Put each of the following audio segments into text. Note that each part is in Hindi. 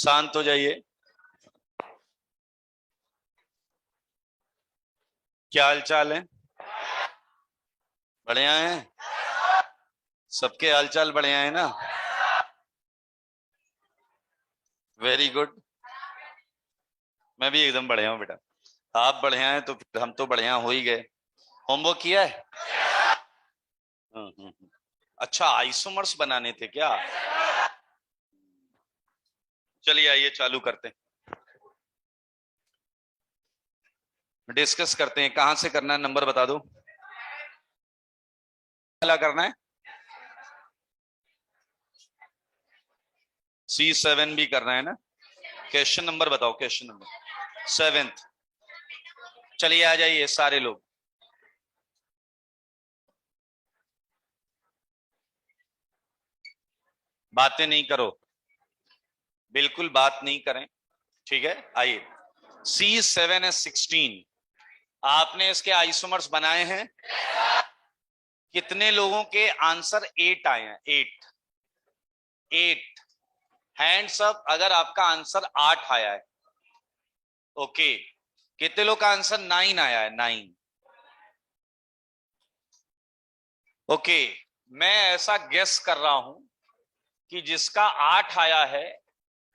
शांत हो जाइए। क्या हाल चाल है? बढ़िया है? सबके हाल चाल बढ़िया है ना? Very good. मैं भी एकदम बढ़िया हूँ बेटा। आप बढ़िया हैं तो फिर हम तो बढ़िया हो ही गए। होमवर्क किया है? अच्छा, आइसोमर्स बनाने थे क्या? चलिए आइए चालू करते हैं, डिस्कस करते हैं। कहां से करना है, नंबर बता दो। पहला करना है, C7 भी करना है ना? क्वेश्चन नंबर बताओ, क्वेश्चन नंबर 7th। चलिए आ जाइए सारे लोग। बातें नहीं करो, बिल्कुल बात नहीं करें, ठीक है? आइए, C7H16 आपने इसके आइसोमर्स बनाए हैं। कितने लोगों के आंसर 8 आए हैं? 8। 8 हैंड्स अप अगर आपका आंसर 8 आया है। ओके, कितने लोग का आंसर 9 आया है? 9। ओके, मैं ऐसा गेस कर रहा हूं कि जिसका 8 आया है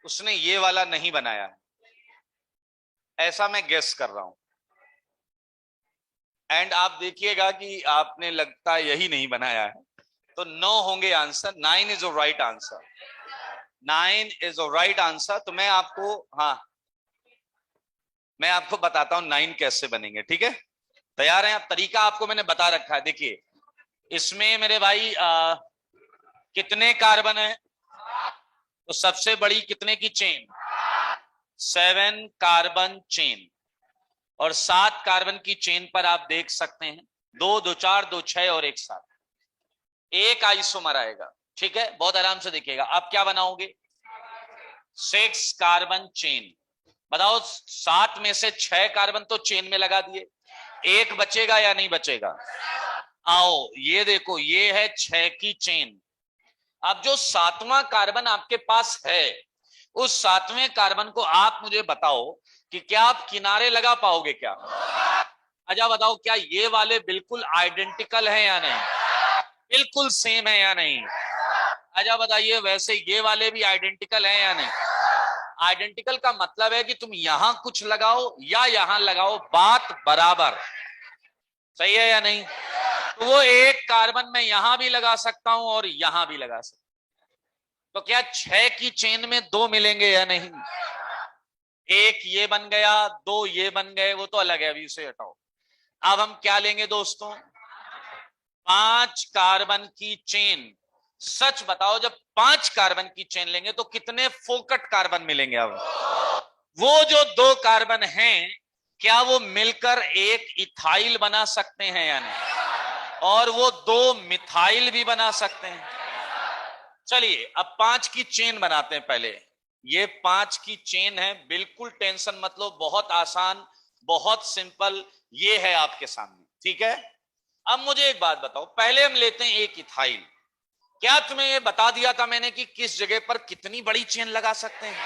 उसने ये वाला नहीं बनाया है, ऐसा मैं गेस कर रहा हूं। एंड आप देखिएगा कि आपने लगता यही नहीं बनाया है, तो 9 होंगे answer. 9 is right answer. 9 is right answer. तो हाँ, मैं आपको बताता हूं 9 कैसे बनेंगे, ठीक है? तैयार हैं आप? तरीका आपको मैंने बता रखा है। देखिए, इसमें मेरे भाई कितने कार्बन है? तो सबसे बड़ी कितने की चेन? 7 carbon chain. और 7 कार्बन की चेन पर आप देख सकते हैं 2 2 4 2 6 और 1 7। एक आइसोमर आएगा, ठीक है? बहुत आराम से देखिएगा। आप क्या बनाओगे? 6 कार्बन चेन। बताओ, 7 में से 6 कार्बन तो चेन में लगा दिए, एक बचेगा या नहीं बचेगा? आओ ये देखो, ये है 6 की चेन। अब जो 7वां कार्बन आपके पास है, उस 7वें कार्बन को आप मुझे बताओ कि क्या आप किनारे लगा पाओगे क्या? अच्छा बताओ, क्या ये वाले बिल्कुल आइडेंटिकल है या नहीं? बिल्कुल सेम है या नहीं? अच्छा बताइए, वैसे ये वाले भी आइडेंटिकल है या नहीं? आइडेंटिकल का मतलब है कि तुम यहां कुछ लगाओ या यहां लगाओ, बात बराबर। सही है या नहीं? तो वो एक कार्बन में यहां भी लगा सकता हूं और यहां भी लगा सकता हूं। तो क्या 6 की चेन में 2 मिलेंगे या नहीं? एक ये बन गया, 2 ये बन गए, वो तो अलग है, अभी उसे हटाओ। अब हम क्या लेंगे दोस्तों? 5 कार्बन की चेन। सच बताओ, जब 5 कार्बन की चेन लेंगे तो कितने फोकट कार्बन मिलेंगे? अब वो जो 2 कार्बन हैं, क्या वो मिलकर एक इथाइल बना सकते हैं या नहीं? और वो 2 मिथाइल भी बना सकते हैं। चलिए अब 5 की चेन बनाते हैं पहले। ये 5 की चेन है, बिल्कुल टेंशन मत लो, बहुत आसान, बहुत सिंपल। ये है आपके सामने, ठीक है? अब मुझे एक बात बताओ, पहले हम लेते हैं एक इथाइल। क्या तुम्हें ये बता दिया था मैंने कि किस जगह पर कितनी बड़ी चेन लगा सकते हैं?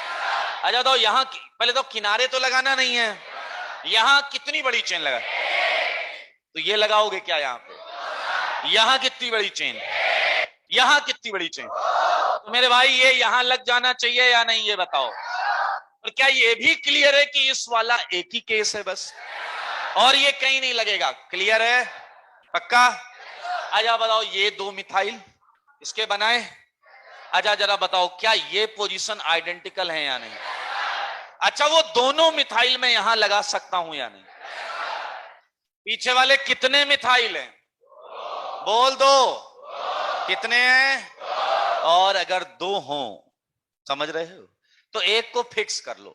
अच्छा तो यहां पहले तो किनारे तो लगाना नहीं है, यहां कितनी बड़ी चेन लगा? तो ये लगाओगे क्या यहां पे? यहां कितनी बड़ी चेन? यहां कितनी बड़ी चेन? तो मेरे भाई ये यहां लग जाना चाहिए या नहीं, ये बताओ। और क्या ये भी क्लियर है कि इस वाला एक ही केस है बस, और ये कहीं नहीं लगेगा? क्लियर है? पक्का? अच्छा बताओ, ये 2 मिथाइल इसके बनाए। अच्छा जरा बताओ, क्या ये पोजीशन आइडेंटिकल है या नहीं? अच्छा, वो दोनों मिथाइल में यहां लगा सकता हूं या नहीं? पीछे वाले कितने मिथाइल हैं? बोल दो, कितने हैं? और अगर 2 हों, समझ रहे हो, तो एक को फिक्स कर लो।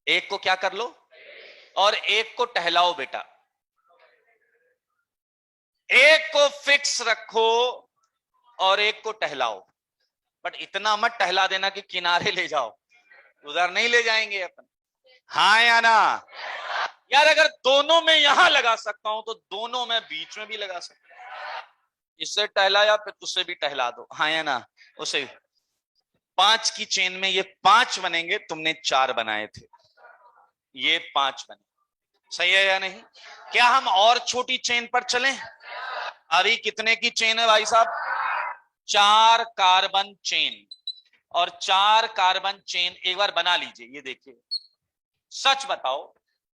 एक को क्या कर लो? और एक को टहलाओ बेटा। एक को फिक्स रखो और एक को टहलाओ। बट इतना मत टहला देना कि किनारे ले जाओ, उधर नहीं ले जाएंगे अपन। हाँ या ना? यार अगर दोनों में यहां लगा सकता हूं तो दोनों में बीच में भी लगा सकता हूं। इससे टहला या फिर उससे भी टहला दो, हाँ या ना? उसे 5 की चेन में ये 5 बनेंगे, तुमने 4 बनाए थे, ये 5 बने। सही है या नहीं? क्या हम और छोटी चेन पर चलें? अभी कितने की चेन है भाई साहब? 4 कार्बन चेन। और 4 कार्बन चेन एक बार बना लीजिए, ये देखिए, सच बताओ,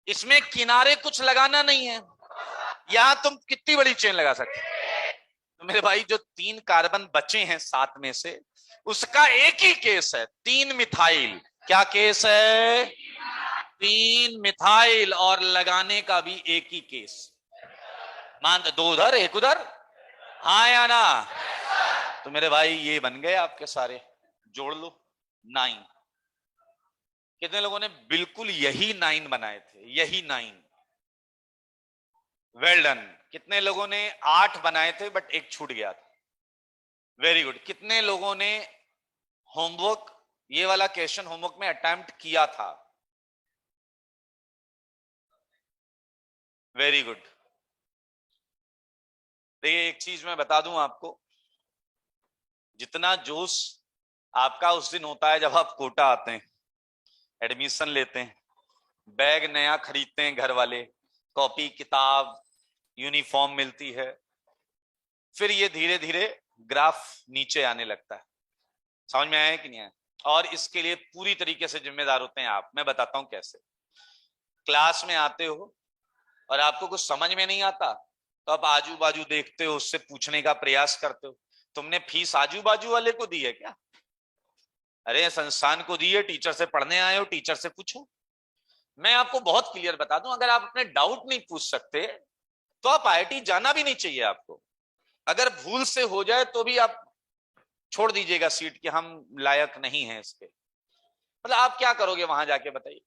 इसमें किनारे कुछ लगाना नहीं है। यहां तुम कितनी बड़ी चेन लगा सकते? तो मेरे भाई, जो 3 कार्बन बचे हैं 7 में से, उसका एक ही केस है, 3 मिथाइल। क्या केस है? 3 मिथाइल। और लगाने का भी एक ही केस। मान 2 उधर 1 उधर, हाँ या ना? तो मेरे भाई, ये बन गए आपके सारे, जोड़ लो 9। कितने लोगों ने बिल्कुल यही 9 बनाए थे? यही 9। Well done. कितने लोगों ने 8 बनाए थे बट एक छूट गया था? Very good. कितने लोगों ने होमवर्क, ये वाला क्वेश्चन होमवर्क में अटेम्प्ट किया था? Very good. देखिए, एक चीज मैं बता दूं आपको, जितना जोश आपका उस दिन होता है जब आप कोटा आते हैं, एडमिशन लेते हैं, बैग नया खरीदते हैं घर वाले, कॉपी किताब यूनिफॉर्म मिलती है, फिर ये धीरे धीरे ग्राफ नीचे आने लगता है। समझ में आया कि नहीं आया? और इसके लिए पूरी तरीके से जिम्मेदार होते हैं आप। मैं बताता हूं कैसे। क्लास में आते हो और आपको कुछ समझ में नहीं आता, तो आप आजू बाजू देखते हो, उससे पूछने का प्रयास करते हो। तुमने फीस आजू बाजू वाले को दी है क्या? अरे संस्थान को दी है, टीचर से पढ़ने आए हो, टीचर से पूछो। मैं आपको बहुत क्लियर बता दूं, अगर आप अपने डाउट नहीं पूछ सकते तो आप आईआईटी जाना भी नहीं चाहिए आपको। अगर भूल से हो जाए तो भी आप छोड़ दीजिएगा सीट, कि हम लायक नहीं हैं इसके। मतलब आप क्या करोगे वहां जाके, बताइए।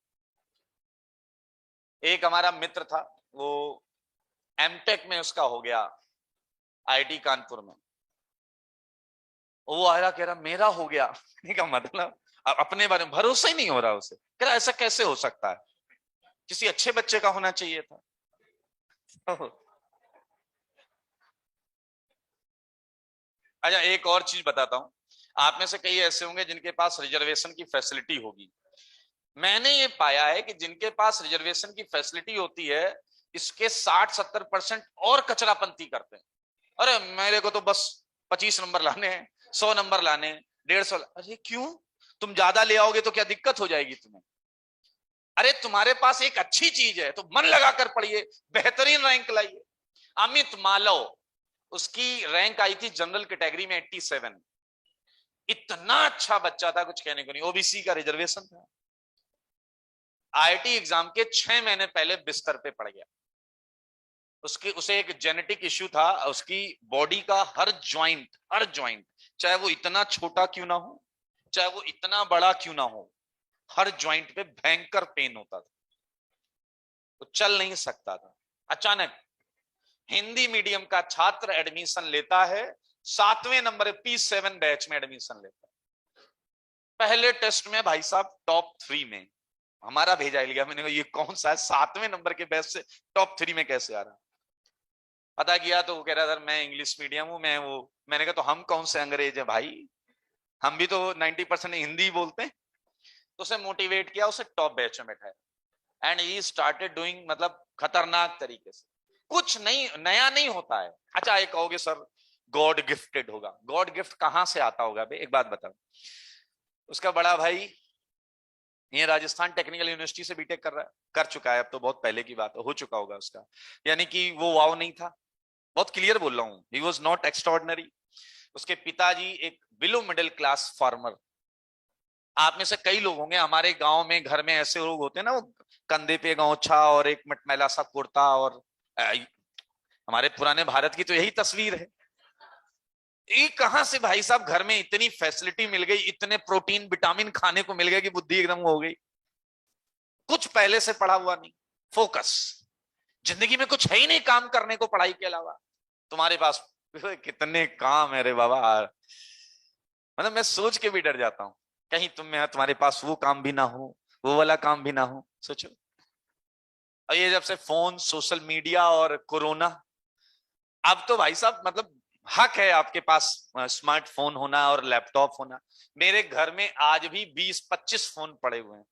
एक हमारा मित्र था, वो एमटेक में उसका हो गया आईआईटी कानपुर में। वो आया कह रहा मेरा हो गया। कहने का मतलब अपने बारे में भरोसा ही नहीं हो रहा उसे। कह रहा ऐसा कैसे हो सकता है, किसी अच्छे बच्चे का होना चाहिए था। अच्छा, एक और चीज बताता हूं। आप में से कई ऐसे होंगे जिनके पास रिजर्वेशन की फैसिलिटी होगी। मैंने ये पाया है कि जिनके पास रिजर्वेशन की फैसिलिटी होती है, इसके 60-70% और कचरापंती करते हैं। अरे मेरे को तो बस 25 नंबर लाने हैं, 100 नंबर लाने हैं, 150। अरे क्यों? तुम ज्यादा ले आओगे तो क्या दिक्कत हो जाएगी तुम्हें? अरे तुम्हारे पास एक अच्छी चीज है तो मन लगाकर पढ़िए, बेहतरीन रैंक लाइए। अमित मालव, उसकी रैंक आई थी जनरल कैटेगरी में 87। इतना अच्छा बच्चा था, कुछ कहने को नहीं। ओबीसी का रिजर्वेशन था। आईआईटी एग्जाम के 6 महीने पहले बिस्तर पे पड़ गया। उसे एक जेनेटिक इश्यू था। उसकी बॉडी का हर जॉइंट, चाहे वो इतना छोटा क्यों ना हो, चाहे वो इतना बड़ा क्यों ना हो, हर जॉइंट पे भयंकर पेन होता था। वो चल नहीं सकता था। अचानक हिंदी मीडियम का छात्र एडमिशन लेता है, 7वें नंबर P7 बैच में एडमिशन लेता है। पहले टेस्ट में भाई साहब टॉप 3 में हमारा भेजा लिया। मैंने कहा ये कौन सा है, 7वें नंबर के बैच से टॉप 3 में कैसे आ रहा? पता किया तो वो कह रहा सर मैं इंग्लिश मीडियम हूं, मैं वो। मैंने कहा तो हम कौन से अंग्रेज है भाई, हम भी तो 90% हिंदी बोलते हैं। तो उसे मोटिवेट किया, उसे टॉप बैच में बैठाया, एंड ही स्टार्टेड डूइंग, मतलब खतरनाक तरीके से। कुछ नहीं नया नहीं होता है। अच्छा, एक कहोगे सर गॉड गिफ्टेड होगा। गॉड गिफ्ट कहां से आता होगा बे? एक बात बताओ। उसका बड़ा भाई ये राजस्थान टेक्निकल यूनिवर्सिटी से बीटेक कर रहा है, कर चुका है, अब तो बहुत पहले की बात हो चुका होगा उसका। यानी कि वो वाव नहीं था। बहुत क्लियर बोल रहा हूं, ही वॉज नॉट एक्स्ट्रॉर्डनरी। उसके पिताजी एक बिलो मिडिल क्लास फार्मर। आप में से कई लोग होंगे, हमारे गांव में घर में ऐसे लोग होते हैं ना, वो कंधे पे गौछा और एक मटमैला सा कुर्ता, और हमारे पुराने भारत की तो यही तस्वीर है। ये कहां से भाई साहब घर में इतनी फैसिलिटी मिल गई, इतने प्रोटीन विटामिन खाने को मिल गया कि बुद्धि एकदम हो गई। कुछ पहले से पढ़ा हुआ नहीं, फोकस। जिंदगी में कुछ है ही नहीं काम करने को पढ़ाई के अलावा। तुम्हारे पास कितने काम है रे बाबा, मतलब मैं सोच के भी डर जाता हूं, कहीं तुम्हारे पास वो काम भी ना हो, वो वाला काम भी ना हो। सोचो, और ये जब से फोन, सोशल मीडिया और कोरोना, अब तो भाई साहब मतलब हक है आपके पास स्मार्टफोन होना और लैपटॉप होना। मेरे घर में आज भी 20-25 फोन पड़े हुए हैं।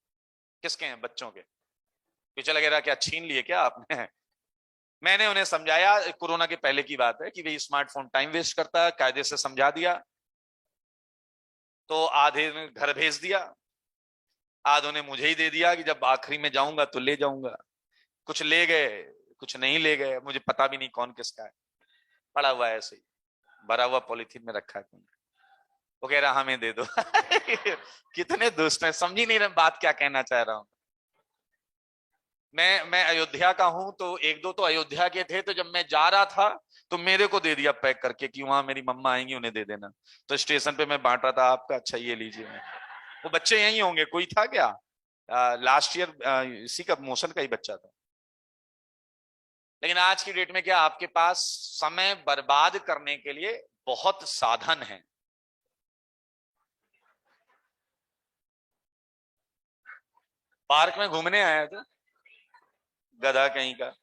किसके हैं? बच्चों के। पीछे लगे रहा क्या छीन लिए क्या आपने? मैंने उन्हें समझाया, कोरोना के पहले की बात है, कि भाई स्मार्टफोन टाइम वेस्ट करता है, कायदे से समझा दिया। तो आधे ने घर भेज दिया, आधों ने मुझे ही दे दिया कि जब आखिरी में जाऊंगा तो ले जाऊंगा। कुछ ले गए, कुछ नहीं ले गए, मुझे पता भी नहीं कौन किसका है। पड़ा हुआ है ऐसे ही, भरा हुआ पॉलिथीन में रखा है। वो कह रहा हमें दे दो। कितने दुष्ट हैं, समझ ही नहीं रहे बात क्या कहना चाह रहा हूं। मैं अयोध्या का हूं, तो एक दो तो अयोध्या के थे, तो जब मैं जा रहा था तो मेरे को दे दिया पैक करके कि वहां मेरी मम्मा आएंगी उन्हें दे देना। तो स्टेशन पे मैं बांट रहा था, आपका अच्छा ये लीजिए। वो बच्चे यही होंगे, कोई था क्या? लास्ट ईयर इसी का मोशन का ही बच्चा था। लेकिन आज की डेट में क्या, आपके पास समय बर्बाद करने के लिए बहुत साधन है। पार्क में घूमने आया था, गधा कहीं का।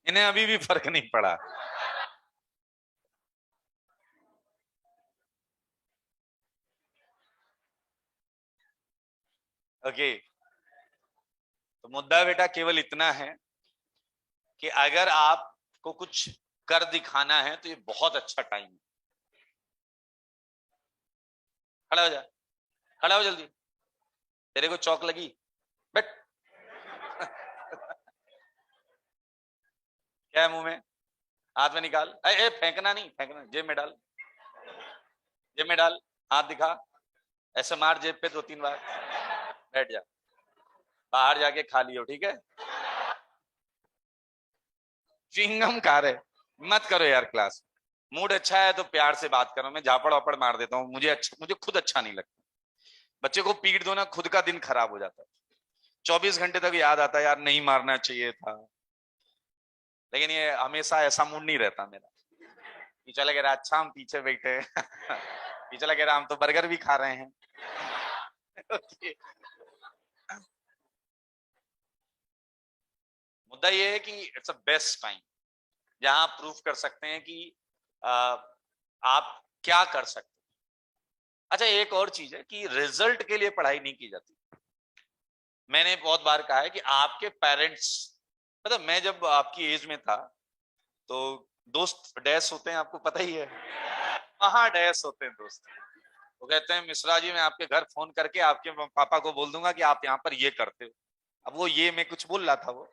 इन्हें अभी भी फर्क नहीं पड़ा। ओके, तो मुद्दा बेटा केवल इतना है कि अगर आपको कुछ कर दिखाना है तो ये बहुत अच्छा टाइम है। खड़ा हो जा, खड़ा हो जल्दी। तेरे को चौक लगी? बट क्या है मुंह में? हाथ में निकाल। ए, फेंकना नहीं, फेंकना जेब में डाल, जेब में डाल। हाथ दिखा, ऐसे मार जेब पे 2-3 बार। बैठ जा, बाहर जाके खा लियो, ठीक है? च्युइंगम खा रहे, मत करो यार क्लास। मूड अच्छा है तो प्यार से बात करो, मैं झापड़ वापड़ मार देता हूँ, मुझे खुद अच्छा नहीं लगता। बच्चे को पीट दो ना, खुद का दिन खराब हो जाता है। 24 घंटे तक याद आता है यार नहीं मारना चाहिए था। लेकिन ये हमेशा ऐसा मूड नहीं रहता मेरा। पीछे लगे रहा, अच्छा हम पीछे बैठे। पीछे लगे रहा, हम तो बर्गर भी खा रहे हैं। मुद्दा ये है कि इट्स अ बेस्ट टाइम जहां आप प्रूव कर सकते हैं कि आ, आप क्या कर सकते हैं। अच्छा, एक और चीज है कि रिजल्ट के लिए पढ़ाई नहीं की जाती। मैंने बहुत बार कहा है कि आपके पेरेंट्स, मतलब मैं जब आपकी एज में था तो दोस्त डैश होते हैं, आपको पता ही है। हाँ, डैश होते हैं दोस्त। वो कहते हैं मिश्रा जी मैं आपके घर फोन करके आपके पापा को बोल दूंगा कि आप यहाँ पर ये करते हो। अब वो ये मैं कुछ बोल रहा था, वो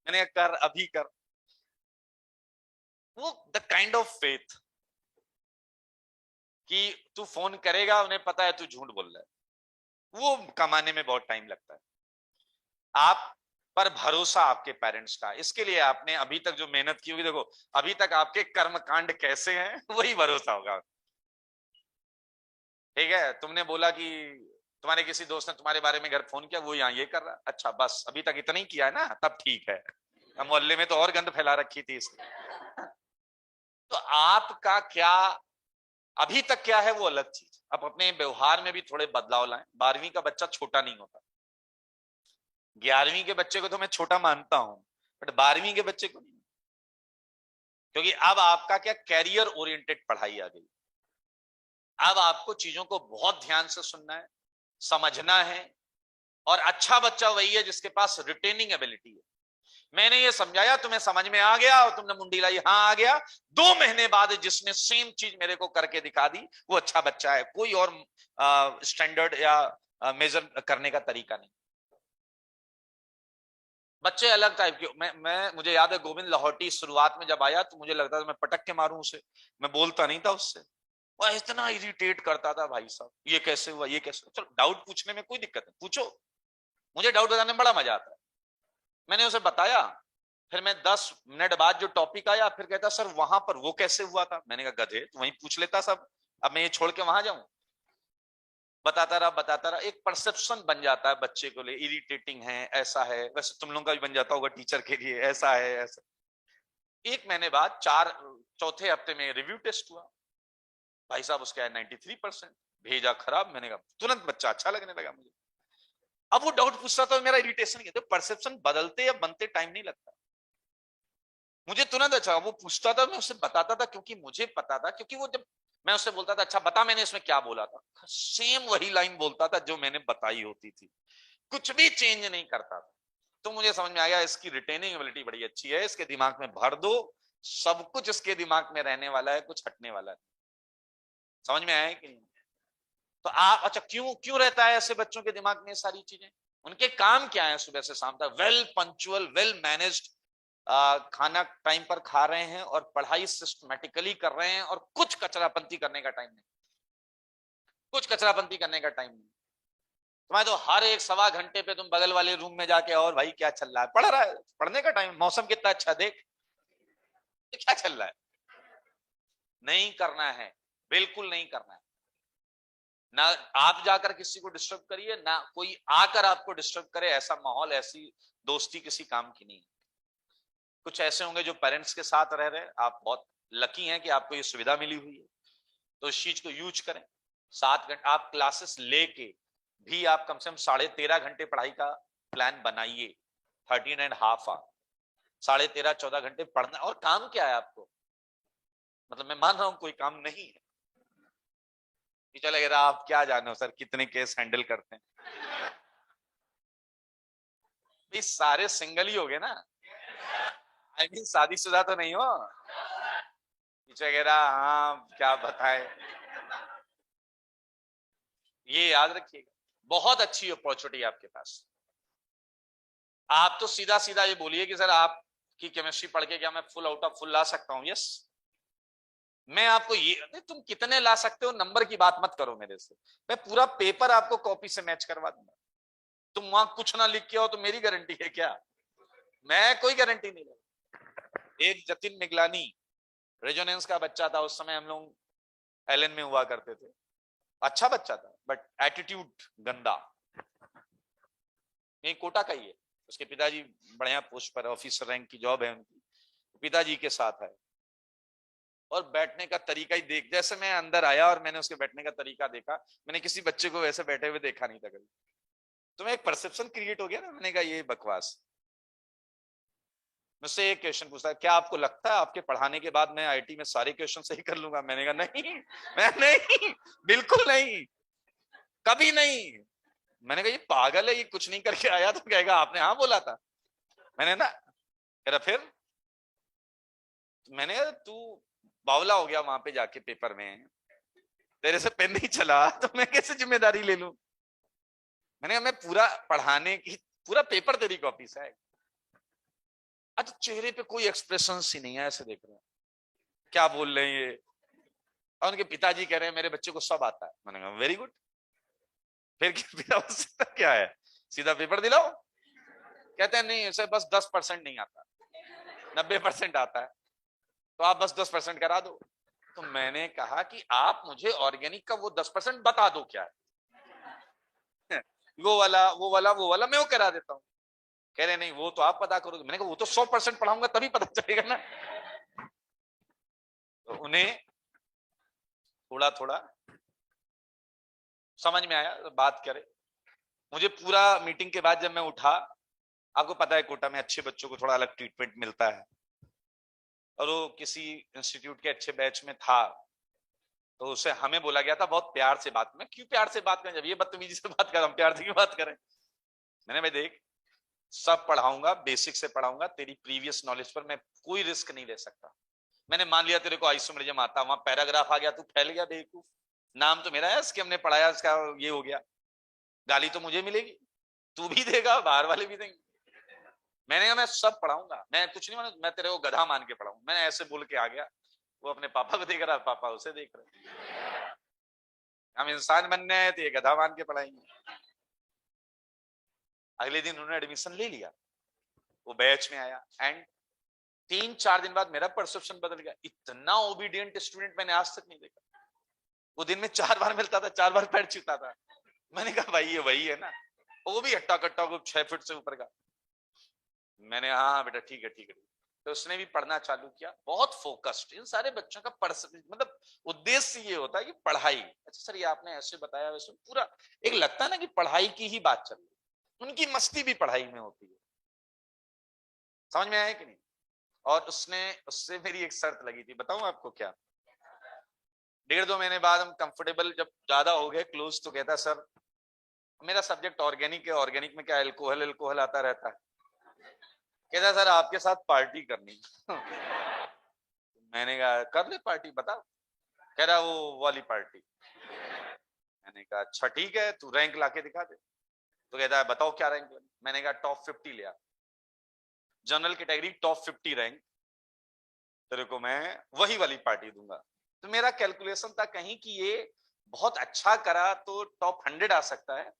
मैंने कहा, कर अभी कर। वो द काइंड ऑफ फेथ कि तू फोन करेगा, उन्हें पता है तू झूठ बोल रहा है, वो कमाने में बहुत टाइम लगता है। आप पर भरोसा आपके पेरेंट्स का, इसके लिए आपने अभी तक जो मेहनत की होगी, देखो अभी तक आपके कर्म कांड कैसे हैं, वही भरोसा होगा। ठीक है, तुमने बोला कि तुम्हारे किसी दोस्त ने तुम्हारे बारे में घर फोन किया, वो यहाँ ये कर रहा, अच्छा बस अभी तक इतना ही किया है ना, तब ठीक है। मोहल्ले में तो और गंद फैला रखी थी इसने। तो आपका क्या अभी तक क्या है वो अलग चीज। आप अपने व्यवहार में भी थोड़े बदलाव लाएं। 12वीं का बच्चा छोटा नहीं होता। 11वीं के बच्चे को तो मैं छोटा मानता हूं, बट 12वीं के बच्चे को नहीं। क्योंकि अब आपका क्या, कैरियर ओरिएंटेड पढ़ाई आ गई। अब आपको चीजों को बहुत ध्यान से सुनना है, समझना है। और अच्छा बच्चा वही है जिसके पास रिटेनिंग एबिलिटी है। मैंने ये समझाया, तुम्हें समझ में आ गया और तुमने मुंडी लाई, हाँ आ गया। 2 महीने बाद जिसने सेम चीज मेरे को करके दिखा दी वो अच्छा बच्चा है। कोई और स्टैंडर्ड या मेजर करने का तरीका नहीं। बच्चे अलग टाइप के। मुझे याद है गोविंद लाहौटी शुरुआत में जब आया तो मुझे लगता था मैं पटक के मारूं उसे। मैं बोलता नहीं था उससे, वह इतना इरिटेट करता था भाई साहब, ये कैसे हुआ, ये कैसे हुआ? चलो डाउट पूछने में कोई दिक्कत नहीं, पूछो। मुझे डाउट बताने में बड़ा मजा आता है। मैंने उसे बताया, फिर मैं 10 मिनट बाद जो टॉपिक आया फिर कहता सर वहां पर वो कैसे हुआ था। मैंने कहा गधे, तो वहीं पूछ लेता सब, अब मैं ये छोड़ के वहां जाऊं? बताता रहा, एक परसेप्शन बन जाता है बच्चे को लिए, इरिटेटिंग है, ऐसा है। वैसे तुम लोगों का भी बन जाता होगा टीचर के लिए, ऐसा है ऐसा। 1 महीने बाद चौथे हफ्ते में रिव्यू टेस्ट हुआ, भाई साहब उसका है 93%। भेजा खराब। मैंने कहा तुरंत बच्चा अच्छा लगने लगा मुझे। अब वो डाउट पूछता था, मेरा इरिटेशन क्या था, परसेप्शन बदलते या बनते टाइम नहीं लगता। मुझे तुरंत अच्छा वो पूछता था, मैं उसे बताता था, क्योंकि मुझे पता था, क्योंकि वो जब मैं उससे बोलता था अच्छा बता मैंने इसमें क्या बोला था, सेम वही लाइन बोलता था जो मैंने बताई होती थी, कुछ भी चेंज नहीं करता था। तो मुझे समझ में आ गया इसकी रिटेनिंग एबिलिटी बड़ी अच्छी है, इसके दिमाग में भर दो, सब कुछ इसके दिमाग में रहने वाला है, कुछ हटने वाला है। समझ में आया कि नहीं? तो आप अच्छा क्यों क्यों रहता है ऐसे बच्चों के दिमाग में ये सारी चीजें? उनके काम क्या है सुबह से शाम तक? वेल पंक्चुअल, वेल मैनेज्ड, खाना टाइम पर खा रहे हैं और पढ़ाई सिस्टमेटिकली कर रहे हैं, और कुछ कचरापंती करने का टाइम नहीं, कुछ कचरापंती करने का टाइम नहीं। तुम्हें तो हर एक सवा घंटे पे तुम बगल वाले रूम में जाके और भाई क्या चल रहा है, पढ़ रहा है, पढ़ने का टाइम, मौसम कितना अच्छा देख, क्या चल रहा है? नहीं करना है, बिल्कुल नहीं करना है। ना आप जाकर किसी को डिस्टर्ब करिए, ना कोई आकर आपको डिस्टर्ब करे, ऐसा माहौल, ऐसी दोस्ती किसी काम की नहीं। कुछ ऐसे होंगे जो पेरेंट्स के साथ रह रहे, आप बहुत लकी हैं कि आपको ये सुविधा मिली हुई है, तो इस चीज को यूज करें। 7 घंटे आप क्लासेस लेके भी आप कम से कम 13.5 घंटे पढ़ाई का प्लान बनाइए, 13.5 आवर, 13.5 14 घंटे पढ़ना। और काम क्या है आपको, मतलब मैं मान रहा हूं कोई काम नहीं है कि चलेगा, आप क्या जाने हो सर कितने केस हैंडल करते हैं, ये सारे सिंगल ही हो गए ना, आई मीन शादीशुदा तो नहीं हो, वगैरह, हाँ क्या बताए। ये याद रखिएगा, बहुत अच्छी अपॉर्चुनिटी आपके पास। आप तो सीधा सीधा ये बोलिए कि सर आपकी केमिस्ट्री पढ़ के क्या मैं फुल आउट ऑफ फुल ला सकता हूं? यस, मैं आपको ये, तुम कितने ला सकते हो नंबर की बात मत करो मेरे से, मैं पूरा पेपर आपको कॉपी से मैच करवा दूंगा। तुम वहां कुछ ना लिख के आओ तो मेरी गारंटी है क्या? मैं कोई गारंटी नहीं ले। एक जतिन मिगलानी रेजोनेंस का बच्चा था, उस समय हम लोग एलन में हुआ करते थे, अच्छा बच्चा था बट एटीट्यूड गंदा, यही कोटा का ही है, उसके पिताजी बढ़िया पोस्ट पर, ऑफिसर रैंक की जॉब है उनकी, पिताजी के साथ है, और बैठने का तरीका ही देख, जैसे मैं अंदर आया और मैंने उसके बैठने का तरीका देखा, मैंने किसी बच्चे को वैसे बैठे हुए देखा नहीं था कभी। तो मैं एक परसेप्शन क्रिएट हो गया ना, मैंने कहा ये बकवास। मुझसे एक क्वेश्चन पूछता है, क्या आपको लगता है आपके पढ़ाने के बाद मैं आईटी में सारे क्वेश्चन सही कर लूंगा? मैंने कहा नहीं, मैं नहीं, बिल्कुल नहीं, कभी नहीं। मैंने कहा ये पागल है, ये कुछ नहीं करके आया तो कहेगा आपने हाँ बोला था। मैंने ना, कह रहा फिर, मैंने कहा तू बावला हो गया वहां पे जाके पेपर में, तेरे से पेन नहीं चला तो मैं कैसे जिम्मेदारी ले लूं? मैंने कहा मैं पूरा पढ़ाने की, पूरा पेपर तेरी कॉपी से है। अच्छा चेहरे पे कोई एक्सप्रेशन ही नहीं है, ऐसे देख रहे हैं क्या बोल रहे हैं ये, और उनके पिताजी कह रहे हैं मेरे बच्चे को सब आता है। मैंने कहा वेरी गुड, फिर क्या है, सीधा पेपर दिलाओ। कहते हैं नहीं इसे बस 10% नहीं आता, 90% आता है, तो आप बस 10% करा दो। तो मैंने कहा कि आप मुझे ऑर्गेनिक का वो 10% बता दो क्या है वो वाला वो वाला वो वाला मैं वो करा देता हूँ। कह रहे नहीं वो तो आप पता करोगे। मैंने कहा वो तो 100% पढ़ाऊंगा तभी पता चलेगा ना। तो उन्हें थोड़ा थोड़ा समझ में आया, तो बात करे। मुझे पूरा मीटिंग के बाद जब मैं उठा, आपको पता है कोटा में अच्छे बच्चों को थोड़ा अलग ट्रीटमेंट मिलता है, और वो किसी इंस्टीट्यूट के अच्छे बैच में था, तो उसे हमें बोला गया था बहुत प्यार से बात में। क्यों प्यार से बात करें, जब ये बदतमीजी से बात करें, हम प्यार से क्यों बात करें? मैंने भाई देख, सब पढ़ाऊंगा, बेसिक से पढ़ाऊंगा, तेरी प्रीवियस नॉलेज पर मैं कोई रिस्क नहीं ले सकता। मैंने मान लिया तेरे को आइसोमेरिज्म आता, वहां पैराग्राफ आ गया, तू फैल गया बेवकूफ, नाम तो मेरा है इसके, हमने पढ़ाया इसका, ये हो गया, गाली तो मुझे मिलेगी, तू भी देगा, बाहर वाले भी देंगे। मैंने कहा मैं सब पढ़ाऊंगा, मैं कुछ नहीं माना, मैं तेरे को गधा मान के पढ़ाऊंगा। मैंने ऐसे बोल के आ गया, वो अपने पापा को देख रहा, पापा उसे देख रहे, हम इंसान बनने आए तो ये गधा मान के पढ़ाएंगे। अगले दिन उन्होंने एडमिशन ले लिया, वो बैच में आया, एंड 3-4 दिन बाद मेरा परसेप्शन बदल गया। इतना ओबीडियंट स्टूडेंट मैंने आज तक नहीं देखा। वो दिन में 4 बार मिलता था, 4 बार पैर छूता था। मैंने कहा भाई ये वही है ना, वो भी हट्टा कट्टा को 6 फीट से ऊपर का। मैंने हाँ बेटा ठीक है ठीक है। तो उसने भी पढ़ना चालू किया, बहुत फोकस्ड। इन सारे बच्चों का मतलब उद्देश्य ये होता है कि पढ़ाई। अच्छा सर ये आपने ऐसे बताया, वैसे पूरा एक लगता है ना कि पढ़ाई की ही बात चल रही। उनकी मस्ती भी पढ़ाई में होती है। समझ में आया कि नहीं? और उससे मेरी एक शर्त लगी थी, बताऊं आपको क्या? 1.5-2 महीने बाद हम कंफर्टेबल जब ज्यादा हो गए क्लोज, तो कहता सर मेरा सब्जेक्ट ऑर्गेनिक है, ऑर्गेनिक में क्या अल्कोहल अल्कोहल आता रहता है, कहता सर आपके साथ पार्टी करनी। मैंने कहा कर ले पार्टी, बता। कह रहा वो वाली पार्टी। मैंने कहा अच्छा ठीक है, तू रैंक लाके दिखा दे। तो कहता है बताओ क्या रैंक। मैंने कहा टॉप 50 लिया, जनरल कैटेगरी टॉप 50 रैंक, तेरे को मैं वही वाली पार्टी दूंगा। तो मेरा कैलकुलेशन था कहीं कि ये बहुत अच्छा करा तो टॉप 100 आ सकता है,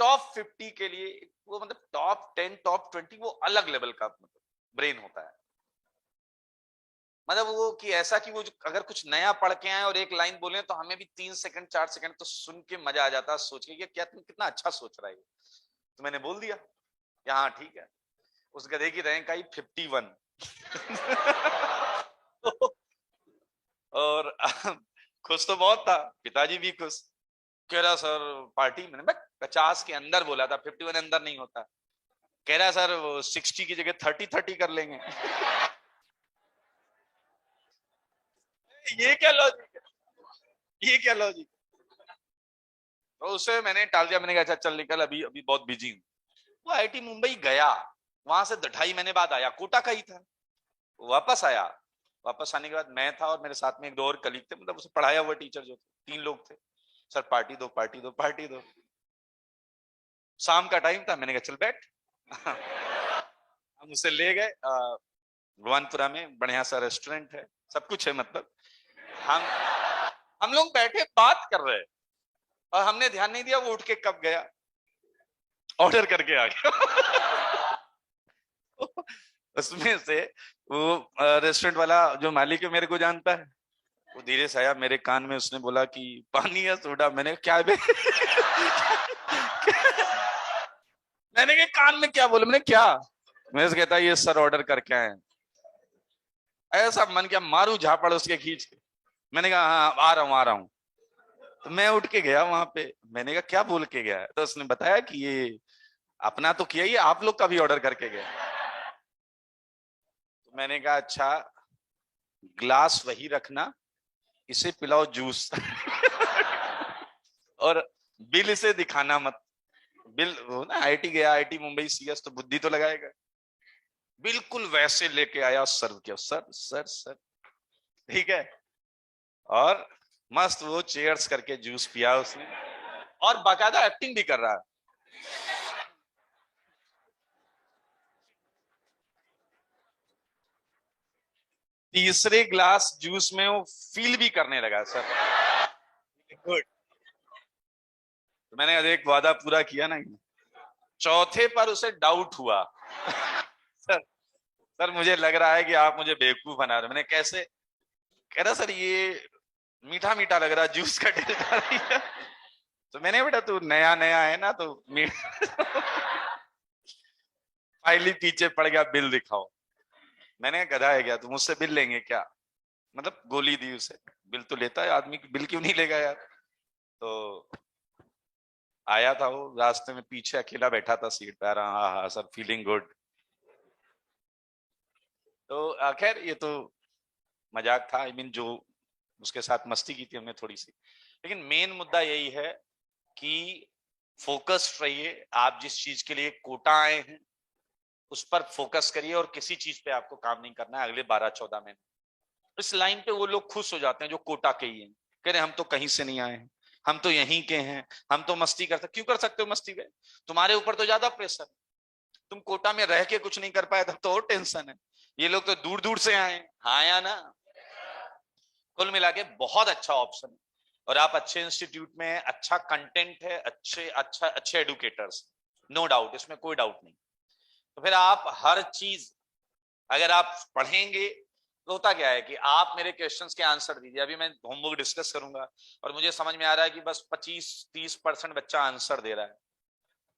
टॉप 50 के लिए वो मतलब टॉप 10 टॉप 20 वो अलग लेवल का मतलब ब्रेन होता है। मतलब वो कि ऐसा कि वो अगर कुछ नया पढ़ के आए और एक लाइन बोले तो हमें भी 3 सेकंड 4 सेकंड तो सुन के मजा आ जाता है, सोच के कि क्या तुम कितना अच्छा सोच रहा है। तो मैंने बोल दिया कि हाँ ठीक है। उस गधे की रैंक आई 51। और खुश तो बहुत था, पिताजी भी खुश। कह रहा सर पार्टी, मैंने 50 के अंदर बोला था, 51 अंदर नहीं होता। कह रहा सर 60 की जगह 30-30 कर लेंगे। ये क्या लॉजिक है, ये क्या लॉजिक? तो उसे मैंने टाल दिया, मैंने कहा अच्छा चल निकल, अभी अभी बहुत बिजी हूँ। वो आईआईटी मुंबई गया, वहां से 2.5 महीने बाद आया, कोटा का ही था। वापस आया, वापस आने के बाद मैं था और मेरे साथ में एक दो और कलीग थे, मतलब उसे पढ़ाया हुआ टीचर जो थे, 3 लोग थे। सर पार्टी दो पार्टी दो पार्टी दो। शाम का टाइम था, मैंने कहा चल बैठ। हम उसे ले गए भगवानपुरा में बढ़िया सा रेस्टोरेंट है, सब कुछ है मतलब। हम हम लोग बैठे बात कर रहे, और हमने ध्यान नहीं दिया वो उठ के कब गया, ऑर्डर करके आ गया। उसमें से वो रेस्टोरेंट वाला जो मालिक है मेरे को जानता है, वो धीरे से आया मेरे कान में, उसने बोला कि पानी या सोडा। मैंने क्या बे? मैंने कहा कान में क्या बोला, मैंने क्या? मेरे से कहता ये सर ऑर्डर करके आए। ऐसा मन क्या मारू झापड़ उसके खींच के। मैंने कहा हाँ आ रहा हूँ आ रहा हूँ। तो मैं उठ के गया वहां पे, मैंने कहा क्या बोल के गया है? तो उसने बताया कि ये अपना तो किया ही, आप लोग का भी ऑर्डर करके गया। तो मैंने कहा अच्छा ग्लास वही रखना, इसे पिलाओ जूस। और बिल इसे दिखाना मत। बिल वो ना आईआईटी गया, आईआईटी मुंबई सीएस, तो बुद्धि तो लगाएगा। बिल्कुल वैसे लेके आया, सर्व किया, सर सर सर ठीक है। और मस्त वो चेयर्स करके जूस पिया उसने, और बाकायदा एक्टिंग भी कर रहा है। तीसरे ग्लास जूस में वो फील भी करने लगा सर गुड। तो मैंने एक वादा पूरा किया ना। चौथे पर उसे डाउट हुआ। सर सर मुझे लग रहा है कि आप मुझे बेवकूफ बना रहे हो। मैंने कैसे? कह रहा सर ये मीठा मीठा लग रहा है, जूस का टेस्ट आ रही है। तो मैंने बेटा तू नया नया है ना, तो फाइल ही पीछे पड़ गया, बिल दिखाओ। मैंने कहा गधा है क्या तुम, मुझसे बिल लेंगे क्या? मतलब गोली दी उसे, बिल तो लेता है आदमी, बिल क्यों नहीं लेगा यार? तो आया था वो, रास्ते में पीछे अकेला बैठा था सीट पे, हाँ हाँ सर फीलिंग गुड। तो खैर ये तो मजाक था, आई मीन जो उसके साथ मस्ती की थी हमने थोड़ी सी। लेकिन मेन मुद्दा यही है कि फोकस्ड रहिए, आप जिस चीज के लिए कोटा आए हैं उस पर फोकस करिए, और किसी चीज पे आपको काम नहीं करना है अगले 12-14 महीने। इस लाइन पे वो लोग खुश हो जाते हैं जो कोटा के ही हैं, कह रहे हम तो कहीं से नहीं आए हैं, हम तो यहीं के हैं, हम तो मस्ती कर सकते। क्यों कर सकते हो मस्ती में? तुम्हारे ऊपर तो ज्यादा प्रेशर है, तुम कोटा में रह के कुछ नहीं कर पाए तब तो और टेंशन है। ये लोग तो दूर दूर से आए, हाँ या ना? कुल मिला के बहुत अच्छा ऑप्शन है, और आप अच्छे इंस्टीट्यूट में, अच्छा कंटेंट है, अच्छे एडुकेटर्स, नो डाउट, इसमें कोई डाउट नहीं। तो फिर आप हर चीज अगर आप पढ़ेंगे तो होता क्या है कि आप मेरे क्वेश्चंस के आंसर दीजिए, अभी मैं होमवर्क डिस्कस करूंगा और मुझे समझ में आ रहा है कि बस 25-30% बच्चा आंसर दे रहा है,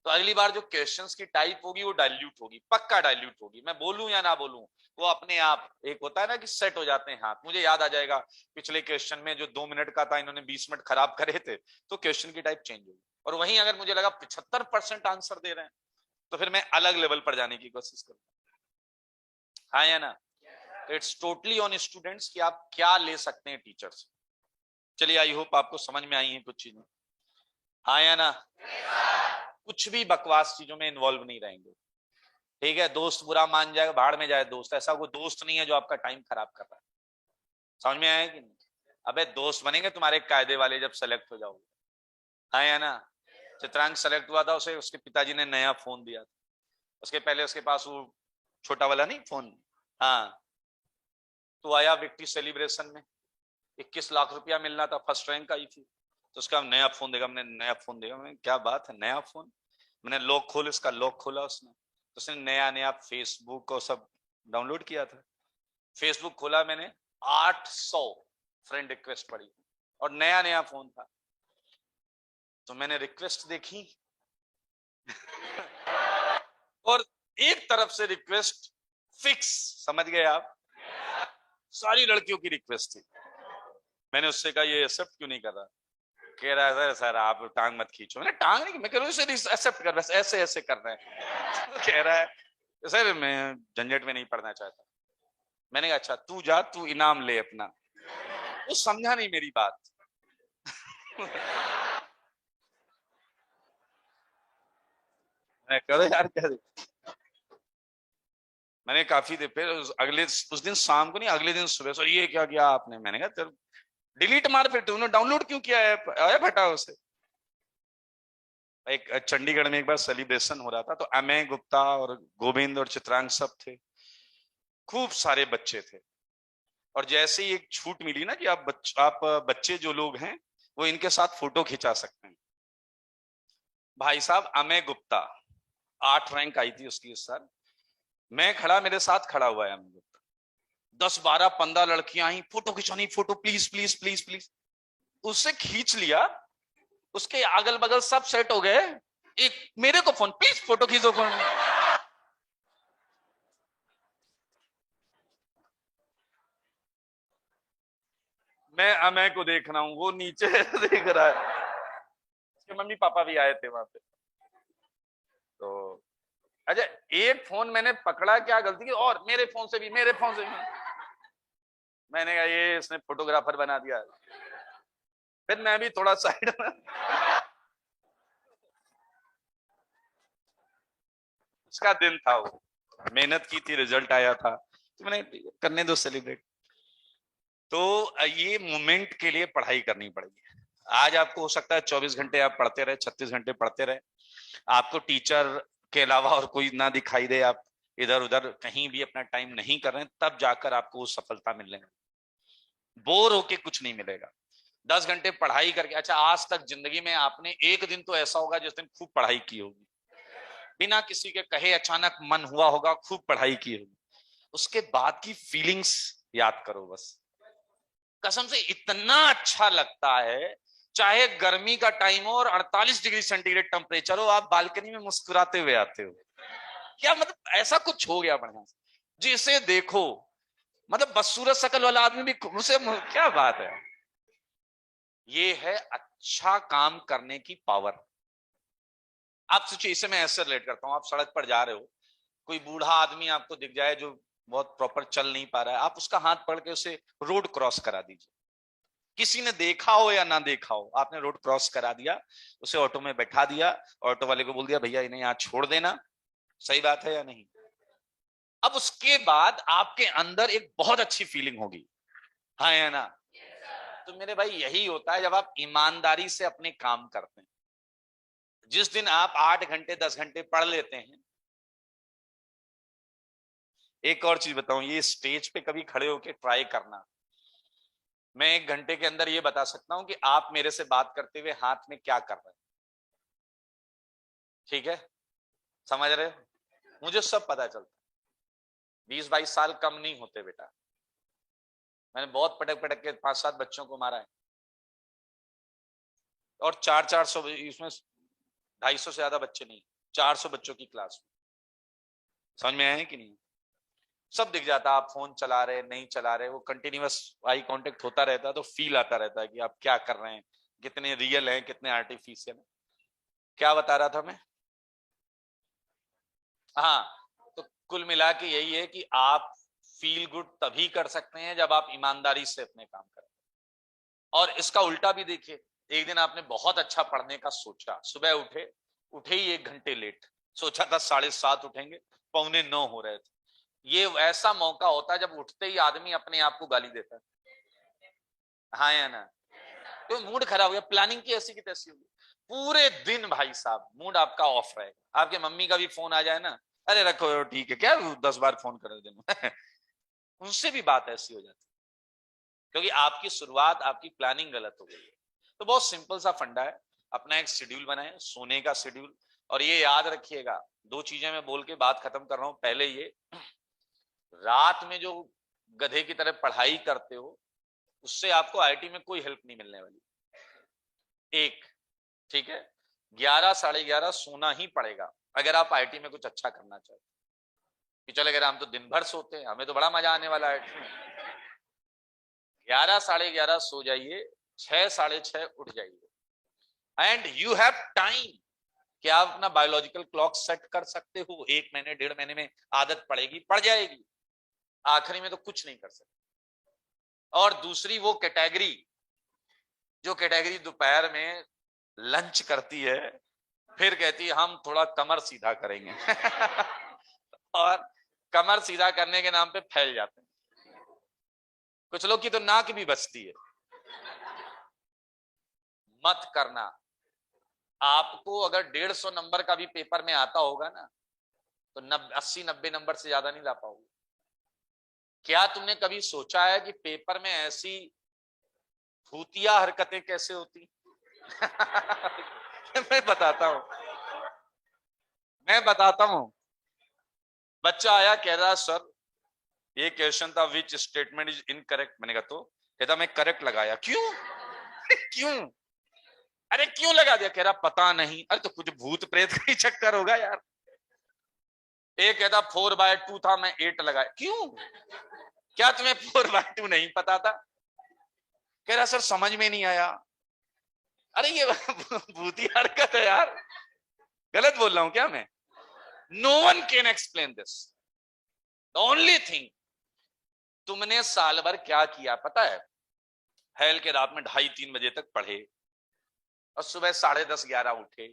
तो अगली बार जो क्वेश्चंस की टाइप होगी वो डाइल्यूट होगी, पक्का डाइल्यूट होगी, मैं बोलूं या ना बोलूं, वो अपने आप एक होता है ना कि सेट हो जाते हैं हाथ। मुझे याद आ जाएगा पिछले क्वेश्चन में जो 2 मिनट का था, इन्होंने 20 मिनट खराब करे थे, तो क्वेश्चन की टाइप चेंज होगी। और वहीं अगर मुझे लगा 75% आंसर दे रहे हैं, तो फिर मैं अलग लेवल पर जाने की कोशिश करूंगा, हाँ या ना। तो इट्स टोटली ऑन स्टूडेंट्स कि आप क्या ले सकते हैं टीचर से। चलिए, आई होप आपको समझ में आई है कुछ चीजें, हाँ या ना। कुछ भी बकवास चीजों में इन्वॉल्व नहीं रहेंगे, ठीक है। दोस्त बुरा मान जाएगा, भाड़ में जाए दोस्त, ऐसा कोई दोस्त नहीं है जो आपका टाइम खराब कर रहा है। समझ में आया कि नहीं? अबे दोस्त बनेंगे तुम्हारे कायदे वाले जब सेलेक्ट हो जाओगे, हाँ या ना। चित्रांक सेलेक्ट हुआ था, उसे उसके पिताजी ने नया फोन दिया था। उसके पहले उसके पास वो छोटा वाला नहीं फोन, हाँ। तो आया विक्ट्री सेलिब्रेशन में, 21 लाख रुपया मिलना था, फर्स्ट रैंक आई थी। तो उसका नया फोन देगा, मैंने नया फोन देगा, मैं क्या बात है नया फोन। मैंने लॉक खोल, इसका लॉक खोला उसने, तो उसने नया नया फेसबुक और सब डाउनलोड किया था। फेसबुक खोला मैंने, 800 फ्रेंड रिक्वेस्ट पड़ी, और नया नया फोन था। तो मैंने रिक्वेस्ट देखी और एक तरफ से रिक्वेस्ट फिक्स, समझ गए आप, सारी लड़कियों की रिक्वेस्ट थी। मैंने उससे कहा ये एक्सेप्ट क्यों नहीं कर रहा। कह रहा है सर सर आप टांग मत खींचो। मैंने टांग नहीं, मैं कह रहा हूँ एक्सेप्ट कर, बस ऐसे ऐसे कर रहे हैं। कह रहा है सर मैं झंझट में नहीं पढ़ना चाहता। मैंने कहा अच्छा तू जा, तू इनाम ले अपना। वो समझा नहीं मेरी बात। मैं करो यार क्या। मैंने काफी देर फिर अगले उस दिन शाम को नहीं, अगले दिन सुबह, सर ये क्या किया आपने। मैंने कहा चल डिलीट मार, फिर तूने डाउनलोड क्यों किया है, ऐप हटा उसे। एक चंडीगढ़ में एक बार सेलिब्रेशन हो रहा था, तो अमय गुप्ता और गोविंद और चित्रांग सब थे, खूब सारे बच्चे थे। और जैसे ही एक छूट मिली ना कि आप बच्चे जो लोग हैं वो इनके साथ फोटो खिंचा सकते हैं। भाई साहब अमय गुप्ता 8 रैंक आई थी उसकी इस साल, मैं खड़ा, मेरे साथ खड़ा हुआ है अमय गुप्ता, 10 12 15 लड़कियां आई, फोटो खिंचवानी, photo please please please please. उससे खींच लिया, उसके अगल बगल सब सेट हो गए, एक मेरे को फोन प्लीज फोटो खींचो फोन। मैं अमय को देख रहा हूं, वो नीचे देख रहा है, उसके मम्मी पापा भी आए थे वहां पे। तो अच्छा, एक फोन मैंने पकड़ा, क्या गलती की, और मेरे फोन से भी, मेरे फोन से भी। मैंने कहा ये इसने फोटोग्राफर बना दिया। फिर मैं भी थोड़ा साइड में, उसका दिन था वो, मेहनत की थी, रिजल्ट आया था, तो मैंने करने दो सेलिब्रेट। तो ये मोमेंट के लिए पढ़ाई करनी पड़ेगी। आज आपको हो सकता है 24 घंटे आप पढ़ते रहे, 36 घंटे पढ़ते रहे, आपको टीचर के अलावा और कोई ना दिखाई दे, आप इधर उधर कहीं भी अपना टाइम नहीं कर रहे हैं, तब जाकर आपको सफलता मिलने, बोर होके कुछ नहीं मिलेगा। 10 घंटे पढ़ाई करके, अच्छा आज तक जिंदगी में आपने एक दिन तो ऐसा होगा जिस दिन खूब पढ़ाई की होगी, बिना किसी के कहे अचानक मन हुआ होगा, खूब पढ़ाई की होगी, उसके बाद की फीलिंग्स याद करो बस। कसम से इतना अच्छा लगता है, चाहे गर्मी का टाइम हो और 48 डिग्री सेंटीग्रेड टेम्परेचर हो, आप बालकनी में मुस्कुराते हुए आते हो। क्या मतलब ऐसा कुछ हो गया बढ़िया से, जिसे देखो मतलब बदसूरत शकल वाला आदमी भी उसे, क्या बात है। ये है अच्छा काम करने की पावर। आप सोचिए, इसे मैं ऐसे रिलेट करता हूं, आप सड़क पर जा रहे हो, कोई बूढ़ा आदमी आपको दिख जाए जो बहुत प्रॉपर चल नहीं पा रहा है, आप उसका हाथ पकड़ के उसे रोड क्रॉस करा दीजिए। किसी ने देखा हो या ना देखा हो, आपने रोड क्रॉस करा दिया, उसे ऑटो में बैठा दिया, ऑटो वाले को बोल दिया भैया इन्हें यहाँ छोड़ देना। सही बात है या नहीं? अब उसके बाद आपके अंदर एक बहुत अच्छी फीलिंग होगी, हाँ या ना। तो मेरे भाई यही होता है जब आप ईमानदारी से अपने काम करते हैं। जिस दिन आप 8 घंटे 10 घंटे पढ़ लेते हैं, एक और चीज बताऊं, ये स्टेज पे कभी खड़े होके ट्राई करना। मैं 1 घंटे के अंदर ये बता सकता हूं कि आप मेरे से बात करते हुए हाथ में क्या कर रहे हैं, ठीक है, समझ रहे हो? मुझे सब पता चलता है। 20 22 साल कम नहीं होते बेटा। मैंने बहुत पटक पटक के 5 7 बच्चों को मारा है, और 400 400, इसमें 250 से ज्यादा बच्चे नहीं, 400 बच्चों की क्लास में। समझ में आया है कि नहीं? सब दिख जाता है, आप फोन चला रहे नहीं चला रहे, वो कंटिन्यूअस आई कांटेक्ट होता रहता है, तो फील आता रहता है कि आप क्या कर रहे हैं, कितने रियल हैं कितने आर्टिफिशियल हैं। क्या बता रहा था मैं? हाँ, तो कुल मिला के यही है कि आप फील गुड तभी कर सकते हैं जब आप ईमानदारी से अपने काम करें। और इसका उल्टा भी देखिए, एक दिन आपने बहुत अच्छा पढ़ने का सोचा, सुबह उठे ही 1 घंटे लेट, सोचा था 7:30 उठेंगे, 8:45 हो रहे थे। ये ऐसा मौका होता है जब उठते ही आदमी अपने आप को गाली देता है, हाँ या ना? तो मूड खराब हो गया, प्लानिंग की ऐसी की तैसी होगी, पूरे दिन भाई साहब मूड आपका ऑफ रहेगा। आपके मम्मी का भी फोन आ जाए ना, अरे रखो ठीक है, क्या 10 बार फोन करो दिन में उनसे भी बात ऐसी हो जाती है, क्योंकि आपकी शुरुआत, आपकी प्लानिंग गलत हो गई है। तो बहुत सिंपल सा फंडा है, अपना एक शेड्यूल बनाएं, सोने का शेड्यूल। और ये याद रखिएगा, 2 चीजें मैं बोल के बात खत्म कर रहा हूं। पहले ये, रात में जो गधे की तरह पढ़ाई करते हो, उससे आपको आईटी में कोई हेल्प नहीं मिलने वाली। एक, ठीक है, 11 11:30 सोना ही पड़ेगा अगर आप आईटी में कुछ अच्छा करना चाहते। कि चले अगर हम तो दिन भर सोते हैं, हमें तो बड़ा मजा आने वाला है। 11 11:30 सो जाइए, 6 6:30 उठ जाइए, एंड यू हैव टाइम कि आप अपना बायोलॉजिकल क्लॉक सेट कर सकते हो। 1 महीने 1.5 महीने में आदत पड़ेगी, पड़ जाएगी, आखिरी में तो कुछ नहीं कर सकते। और दूसरी वो कैटेगरी, जो कैटेगरी दोपहर में लंच करती है, फिर कहती है हम थोड़ा कमर सीधा करेंगे और कमर सीधा करने के नाम पे फैल जाते हैं। कुछ लोग की तो नाक भी बचती है। मत करना। आपको अगर 150 नंबर का भी पेपर में आता होगा ना, तो 80-90 नंबर से ज्यादा नहीं ला पाओगे। क्या तुमने कभी सोचा है कि पेपर में ऐसी भूतिया हरकतें कैसे होती मैं बताता हूं, बच्चा आया, कह रहा सर ये क्वेश्चन था, विच स्टेटमेंट इज इनकरेक्ट। मैंने कहा तो, कहता मैं करेक्ट लगाया। क्यों क्यों? अरे क्यों लगा दिया? कह रहा पता नहीं। अरे तो कुछ भूत प्रेत का ही चक्कर होगा यार। एक कहता 4/2 था, मैं 8 लगाया। क्यों? क्या तुम्हें 4/2 नहीं पता था? कह रहा सर समझ में नहीं आया। अरे ये भूती हरकत है यार, गलत बोल रहा हूं क्या मैं? No one can explain this. The only thing, तुमने साल भर क्या किया पता है? फैल के रात में 2:30-3 बजे तक पढ़े, और सुबह 10:30 11 उठे,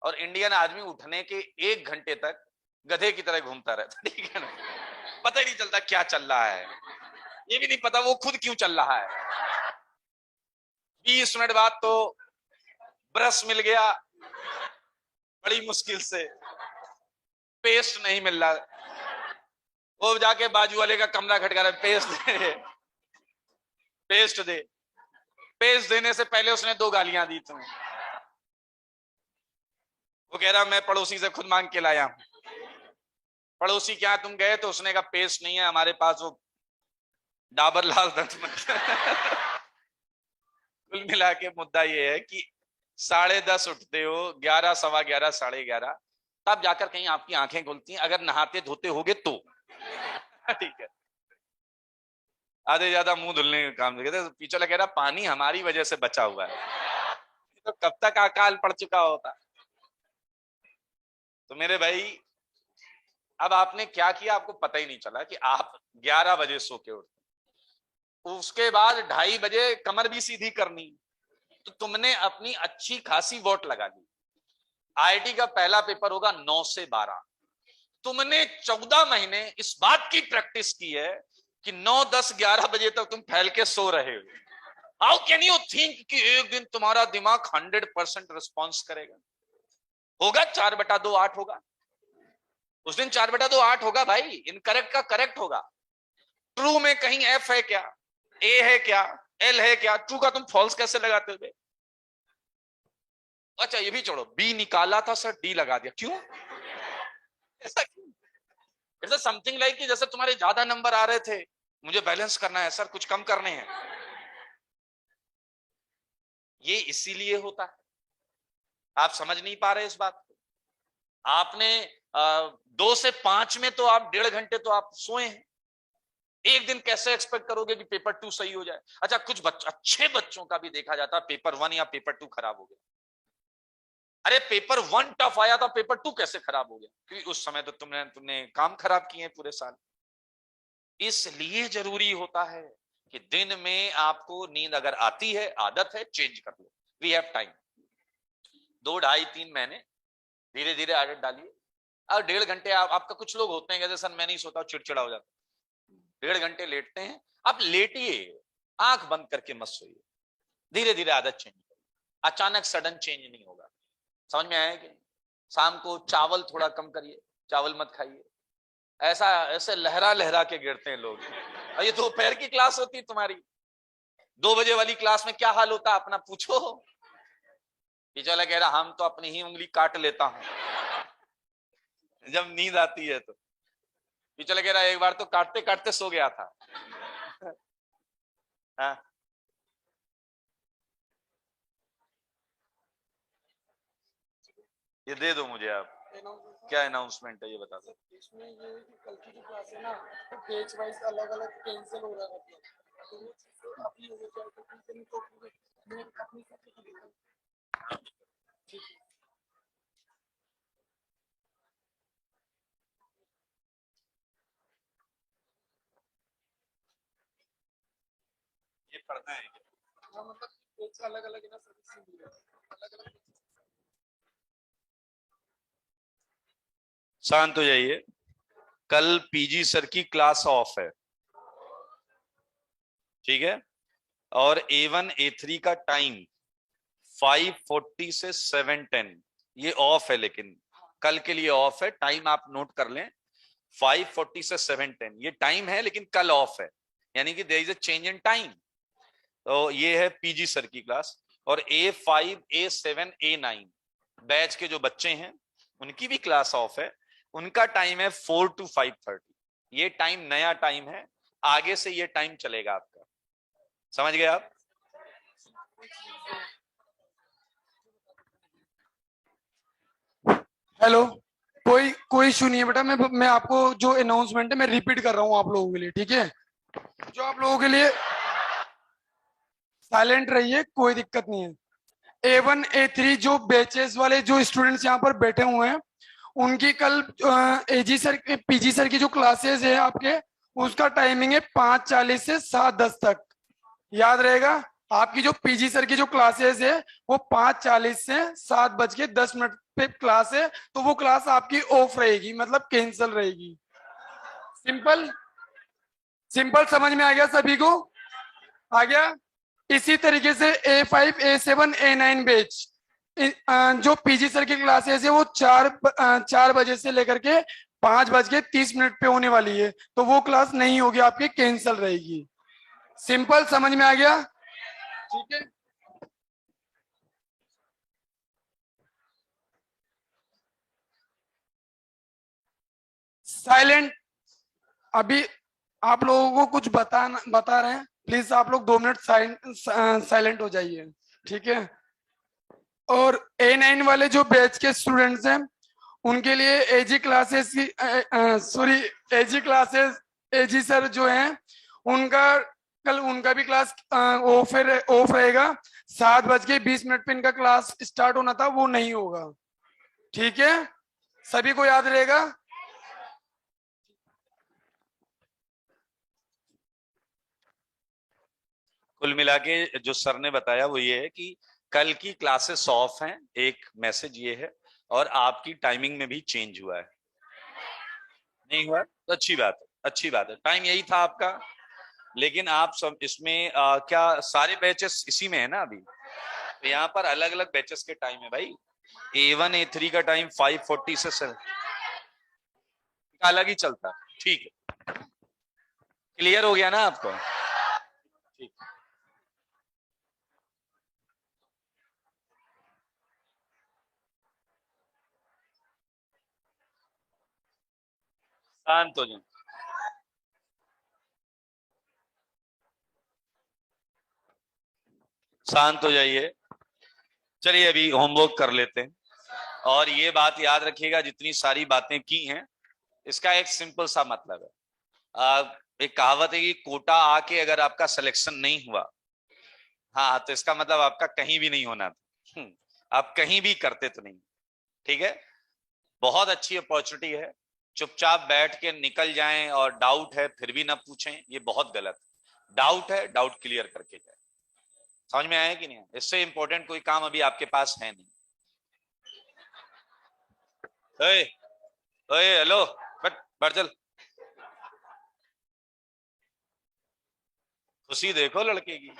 और इंडियन आदमी उठने के 1 घंटे तक गधे की तरह घूमता रहता, ठीक है ना? पता ही नहीं चलता क्या चल रहा है, ये भी नहीं पता वो खुद क्यों चल रहा है। 20 मिनट बाद तो ब्रश मिल गया बड़ी मुश्किल से, पेस्ट नहीं मिल रहा, वो जाके बाजू वाले का कमरा खटका रहा, पेस्ट दे, पेस्ट दे। पेस्ट देने से पहले उसने 2 गालियां दी तुम्हें। वो कह रहा मैं पड़ोसी से खुद मांग के लाया हूं। पड़ोसी क्या तुम गए तो उसने कहा पेस्ट नहीं है हमारे पास, वो डाबर लाल दंत कुल मिला के मुद्दा ये है कि 10:30 उठते हो, 11 सवा 11 11:30, तब जाकर कहीं आपकी आंखें खुलती हैं, अगर नहाते धोते होगे तो ठीक है। आधे ज्यादा मुंह धुलने का काम देखे तो पीछे लग रहा पानी हमारी वजह से बचा हुआ है, तो कब तक अकाल पड़ चुका होता। तो मेरे भाई, अब आपने क्या किया आपको पता ही नहीं चला कि आप 11 बजे सो के उठते, उसके बाद 2:30 बजे कमर भी सीधी करनी, तो तुमने अपनी अच्छी खासी वोट लगा दी। आईआईटी का पहला पेपर होगा 9 से 12, तुमने 14 महीने इस बात की प्रैक्टिस की है कि 9 10 11 बजे तक तुम फैल के सो रहे हो। हाउ कैन यू थिंक कि एक दिन तुम्हारा दिमाग 100% रिस्पॉन्स करेगा? होगा 4/2 8 होगा उस दिन, 4/2 8 होगा भाई, इनकरेक्ट का करेक्ट होगा। ट्रू में कहीं एफ है क्या, ए है क्या, एल है क्या? ट्रू का तुम फॉल्स कैसे लगाते हो? अच्छा ये भी छोड़ो, बी निकाला था सर, डी लगा दिया, क्यों? ऐसा क्यों? इट्स समथिंग लाइक कि जैसे तुम्हारे ज्यादा नंबर आ रहे थे, मुझे बैलेंस करना है सर, कुछ कम करने हैं। ये इसीलिए होता है, आप समझ नहीं पा रहे इस बात को। आपने 2 से 5 में तो आप 1.5 घंटे तो आप सोए हैं, एक दिन कैसे एक्सपेक्ट करोगे कि पेपर 2 सही हो जाए? अच्छा कुछ अच्छे बच्चों का भी देखा जाता है पेपर 1 या पेपर 2 खराब हो गया, अरे पेपर 1 टफ आया था, पेपर 2 कैसे खराब हो गया? क्योंकि उस समय तो तुमने काम खराब किए पूरे साल। इसलिए जरूरी होता है कि दिन में आपको नींद अगर आती है, आदत है, चेंज कर लो। वी हैव टाइम, 2, 2.5, 3 महीने धीरे धीरे आदत डालिए। और 1.5 घंटे आपका, कुछ लोग होते हैं कहते सर मैं नहीं सोता, चिड़चिड़ा हो जाता, 1.5 घंटे लेटते हैं, आप लेटिए, आंख बंद करके मत सोइए, धीरे धीरे आदत चेंज करिए। अचानक सडन चेंज नहीं होगा। समझ में आया कि? शाम को चावल थोड़ा कम करिए, चावल मत खाइए। ऐसा ऐसे लहरा लहरा के गिरते हैं लोग। और ये दोपहर की क्लास होती है तुम्हारी, 2 बजे वाली क्लास में क्या हाल होता है अपना पूछो। टीचर कह रहा हम तो अपनी ही उंगली काट लेता हूं जब नींद आती है तो। टीचर कह रहा एक बार तो काटते काटते सो गया था। हाँ। ये दे दो मुझे आप, क्या अनाउंसमेंट है ये बता दो। इसमें ये कि कल की जो क्लास है ना, तो बैच वाइज अलग अलग कैंसिल हो रहा है, तो वो चीज़ अभी हो जाए तो फिर तो मैं अपनी ठीक है। ये पढ़ना है क्या? हाँ, मतलब बैच अलग अलग है ना, सभी अलग अलग। शांत हो जाइए। कल पीजी सर की क्लास ऑफ है, ठीक है? और A1 A3 का टाइम 5:40 से 7:10 ये ऑफ है, लेकिन कल के लिए ऑफ है। टाइम आप नोट कर लें, 5:40 से 7:10 ये टाइम है, लेकिन कल ऑफ है, यानी कि there is a change in time. तो ये है पीजी सर की क्लास। और A5 A7 A9 बैच के जो बच्चे हैं उनकी भी क्लास ऑफ है। उनका टाइम है 4 to 5:30। ये टाइम नया टाइम है, आगे से ये टाइम चलेगा आपका। समझ गए आप? हेलो, कोई इशू नहीं है बेटा। मैं आपको जो अनाउंसमेंट है मैं रिपीट कर रहा हूँ आप लोगों के लिए, ठीक है? जो आप लोगों के लिए साइलेंट रहिए, कोई दिक्कत नहीं है। A1 A3 जो बैचेस वाले जो स्टूडेंट्स यहाँ पर बैठे हुए हैं, उनकी कल एजी सर पीजी सर की जो क्लासेस है आपके, उसका टाइमिंग है 5:40 से 7:10 तक। याद रहेगा, आपकी जो पीजी सर की जो क्लासेस है वो 5:40 से 7:10 पे क्लास है, तो वो क्लास आपकी ऑफ रहेगी, मतलब कैंसिल रहेगी। सिंपल सिंपल समझ में आ गया सभी को? आ गया? इसी तरीके से A5 A7 A9 बैच जो पीजी सर की क्लासेस है वो 4 बजे से लेकर के 5:30 पे होने वाली है, तो वो क्लास नहीं होगी आपकी, कैंसिल रहेगी। सिंपल समझ में आ गया? ठीक है। साइलेंट। अभी आप लोगों को कुछ बता रहे हैं, प्लीज आप लोग 2 मिनट साइलेंट हो जाइए, ठीक है? और A9 वाले जो बैच के स्टूडेंट्स हैं उनके लिए एजी क्लासेस की सॉरी एजी क्लासेस, एजी सर जो हैं उनका कल उनका भी क्लास ऑफ रहेगा। 7:20 पे इनका क्लास स्टार्ट होना था, वो नहीं होगा, ठीक है? सभी को याद रहेगा? कुल मिला के जो सर ने बताया वो ये है कि कल की क्लासेस ऑफ हैं, एक मैसेज ये है। और आपकी टाइमिंग में भी चेंज हुआ है। नहीं हुआ तो अच्छी बात है, अच्छी बात है। टाइम यही था आपका, लेकिन आप सब इसमें क्या सारे बैचेस इसी में है ना अभी? तो यहाँ पर अलग अलग बैचेस के टाइम है भाई। A1 A3 का टाइम 5:40 से 7 अलग ही चलता है। ठीक है, क्लियर हो गया ना आपको? ठीक, शांत हो जाए, शांत हो जाइए। चलिए अभी होमवर्क कर लेते हैं। और ये बात याद रखिएगा, जितनी सारी बातें की हैं इसका एक सिंपल सा मतलब है। एक कहावत है कि कोटा आके अगर आपका सिलेक्शन नहीं हुआ, हाँ, तो इसका मतलब आपका कहीं भी नहीं होना था। आप कहीं भी करते तो नहीं, ठीक है। बहुत अच्छी अपॉर्चुनिटी है, चुपचाप बैठ के निकल जाएं और डाउट है फिर भी ना पूछें, ये बहुत गलत। डाउट है, डाउट क्लियर करके जाए। समझ में आया कि नहीं? इससे इंपॉर्टेंट कोई काम अभी आपके पास है नहीं। ओए ओए हेलो, बट बढ़ चल। खुशी देखो लड़के की।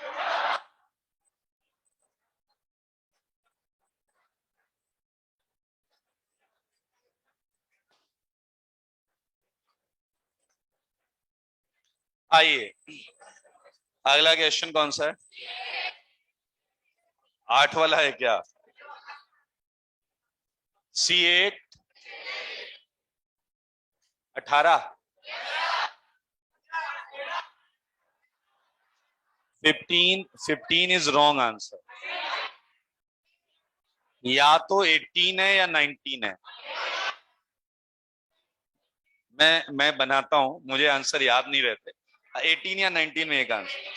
आइए, अगला क्वेश्चन कौन सा है? 8 वाला है क्या? C8 18 15 is wrong answer. या तो 18 है या 19 है। मैं बनाता हूं, मुझे आंसर याद नहीं रहते। 18 या 19 में एक आंसर।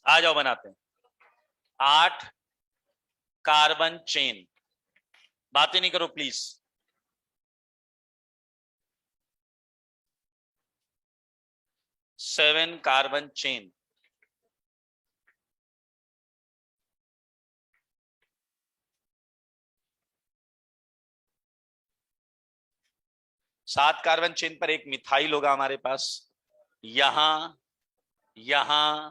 आ जाओ बनाते हैं। 8 कार्बन चेन, बातें नहीं करो प्लीज। 7 कार्बन चेन, सात कार्बन चेन पर एक मिथाइल होगा हमारे पास, यहां, यहां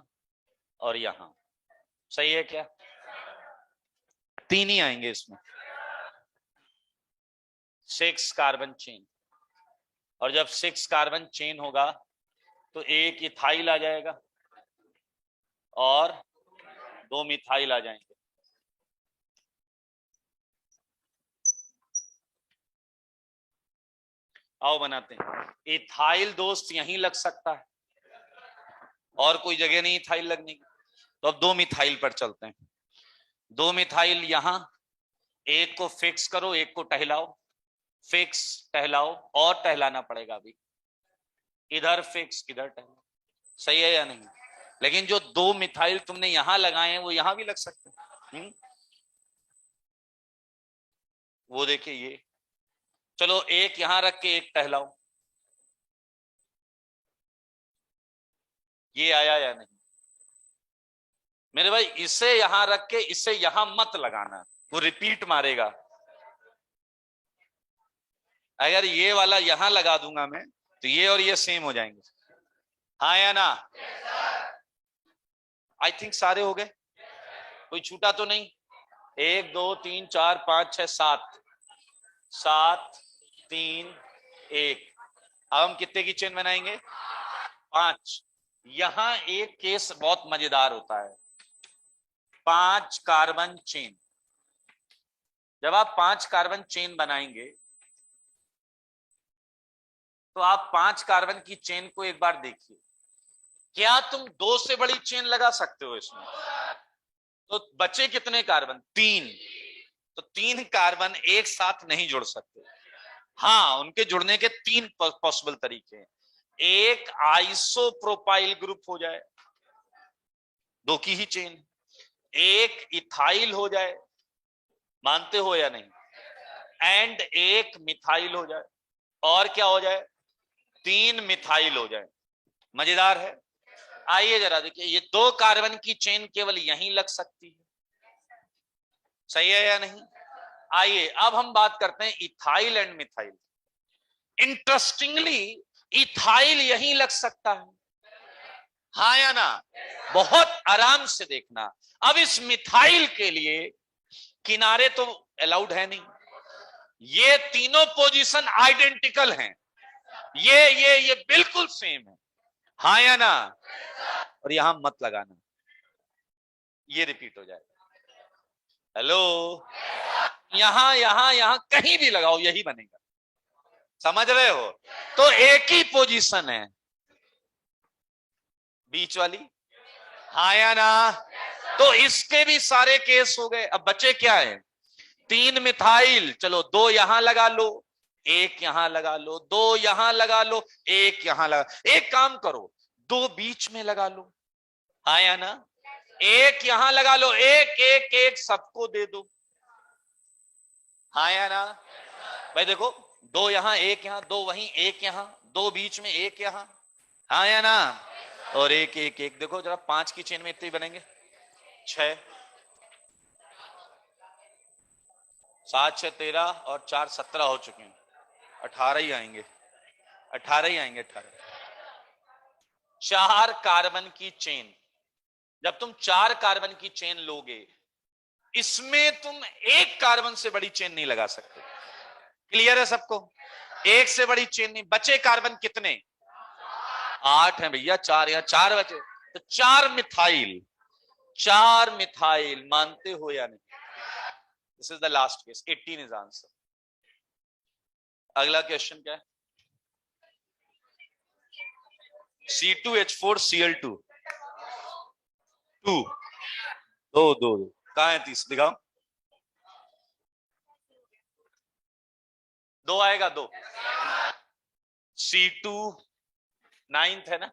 और यहां। सही है क्या? 3 ही आएंगे इसमें। 6 कार्बन चेन, और जब 6 कार्बन चेन होगा तो एक इथाइल आ जाएगा और 2 मिथाइल आ जाएंगे। आओ बनाते हैं। इथाइल दोस्त यहीं लग सकता है, और कोई जगह नहीं इथाइल लगने की, तो अब 2 मिथाइल पर चलते हैं। 2 मिथाइल यहां, एक को फिक्स करो, एक को टहलाओ। फिक्स, टहलाओ, और टहलाना पड़ेगा अभी। इधर फिक्स, इधर टहलाओ। सही है या नहीं? लेकिन जो 2 मिथाइल तुमने यहां लगाए हैं वो यहां भी लग सकते हैं। वो देखिए ये, चलो एक यहां रख के एक टहलाओ। ये आया या नहीं? मेरे भाई इसे यहां रख के इसे यहां मत लगाना, वो रिपीट मारेगा। अगर ये वाला यहां लगा दूंगा मैं तो ये और ये सेम हो जाएंगे। हाँ या ना? आई थिंक सारे हो गए, कोई छूटा तो नहीं। 1 2 3 4 5 6 7, 7 3 1। अब हम कितने की चेन बनाएंगे? 5। यहां एक केस बहुत मजेदार होता है। 5 कार्बन चेन, जब आप 5 कार्बन चेन बनाएंगे तो आप 5 कार्बन की चेन को एक बार देखिए। क्या तुम 2 से बड़ी चेन लगा सकते हो इसमें? तो बचे कितने कार्बन? 3। तो 3 कार्बन एक साथ नहीं जुड़ सकते। हाँ, उनके जुड़ने के 3 पॉसिबल तरीके हैं। एक आइसोप्रोपाइल ग्रुप हो जाए, 2 की ही चेन। एक इथाइल हो जाए, मानते हो या नहीं? एंड एक मिथाइल हो जाए, और क्या हो जाए? 3 मिथाइल हो जाए। मजेदार है। आइए जरा देखिए, ये 2 कार्बन की चेन केवल यहीं लग सकती है। सही है या नहीं? आइए अब हम बात करते हैं ethyl and methyl. Interestingly ethyl यहीं लग सकता है। हाँ या ना? बहुत आराम से देखना। अब इस मिथाइल के लिए किनारे तो अलाउड है नहीं, ये तीनों पोजीशन आइडेंटिकल हैं। ये बिल्कुल सेम है। हाँ या ना? और यहां मत लगाना, ये रिपीट हो जाएगा। हेलो, यहां यहां यहां कहीं भी लगाओ यही बनेगा। समझ रहे हो? तो एक ही पोजीशन है बीच वाली। हाँ या ना? तो इसके भी सारे केस हो गए। अब बचे क्या है? 3 मिथाइल, चलो 2 यहां लगा लो, एक यहां लगा लो, 2 यहां लगा लो, एक यहां लगा। एक काम करो, 2 बीच में लगा लो। हाँ या ना? एक यहां लगा लो, एक एक एक सबको दे दो। हाँ या ना? भाई देखो, दो यहां एक यहां, दो वहीं एक यहां, दो बीच में एक यहां, हाँ या ना? और एक एक एक देखो जरा, 5 की चेन में इतने ही बनेंगे, 6, 7 6 13 और 4 17 हो चुके हैं, 18 ही आएंगे, 18 ही आएंगे, 18। 4 कार्बन की चेन, जब तुम 4 कार्बन की चेन लोगे, इसमें तुम एक कार्बन से बड़ी चेन नहीं लगा सकते। क्लियर है सबको? एक से बड़ी चेन नहीं। बचे कार्बन कितने? 8 हैं भैया, 4 यहां 4 बचे, तो 4 मिथाइल, 4 मिथाइल, मानते हो या नहीं? This is the last case, 18 is answer. अगला क्वेश्चन क्या है? C2H4Cl2, 2, दो दो, कहां है तीस, दिखाओ। 2 आएगा, 2। C2 9th है ना,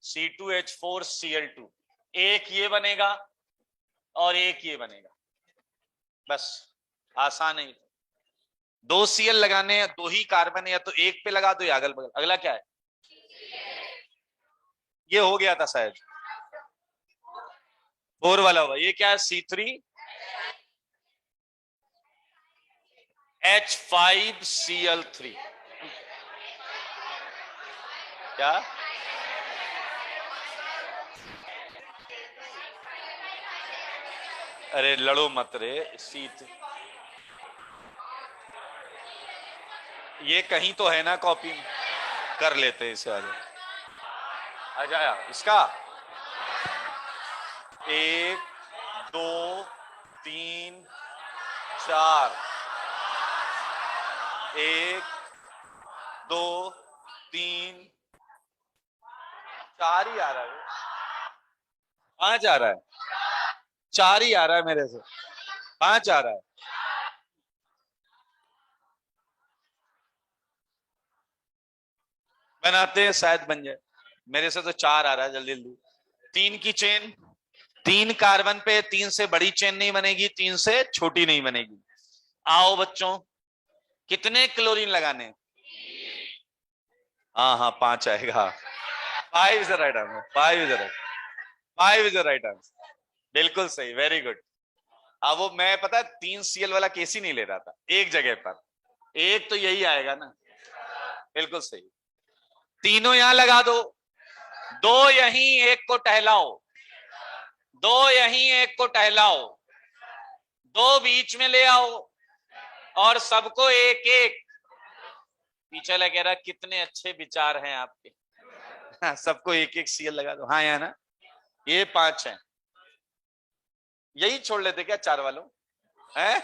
C2H4Cl2, एक ये बनेगा और एक ये बनेगा, बस, आसान है। 2 Cl लगाने हैं, 2 ही कार्बन है, या तो एक पे लगा दो या अगल बगल। अगला क्या है? ये हो गया था शायद, 4 वाला होगा। ये क्या है? C3H5Cl3, क्या? अरे लड़ो मत रे, ये कहीं तो है ना कॉपी में, कर लेते हैं इसे। आ जाया इसका 1 2 3 4, 1 2 3 4 ही आ रहा है, 5 आ रहा है, 4 ही आ रहा है मेरे से, 5 आ रहा है। बनाते हैं, शायद बन जाए। मेरे से तो 4 आ रहा है, जल्दी जल्दी। 3 की चेन, 3 कार्बन पे 3 से बड़ी चेन नहीं बनेगी, 3 से छोटी नहीं बनेगी। आओ बच्चों, कितने क्लोरीन लगाने? हाँ हाँ, 5 आएगा। 5 is the right answer, 5 is the right, 5 is the right answer, बिल्कुल सही, वेरी गुड। अब वो मैं पता है 3 Cl वाला केस ही नहीं ले रहा था, एक जगह पर, एक तो यही आएगा ना, बिल्कुल सही। तीनों यहां लगा दो, 2 यहीं एक को टहलाओ, 2 यहीं एक को टहलाओ, 2 बीच में ले आओ, और सबको एक एक। पीछे लग कह रहा कितने अच्छे विचार हैं आपके। हाँ, सबको एक एक Cl लगा दो, हाँ या ना? ये 5 है, यही छोड़ लेते क्या 4 वालों है?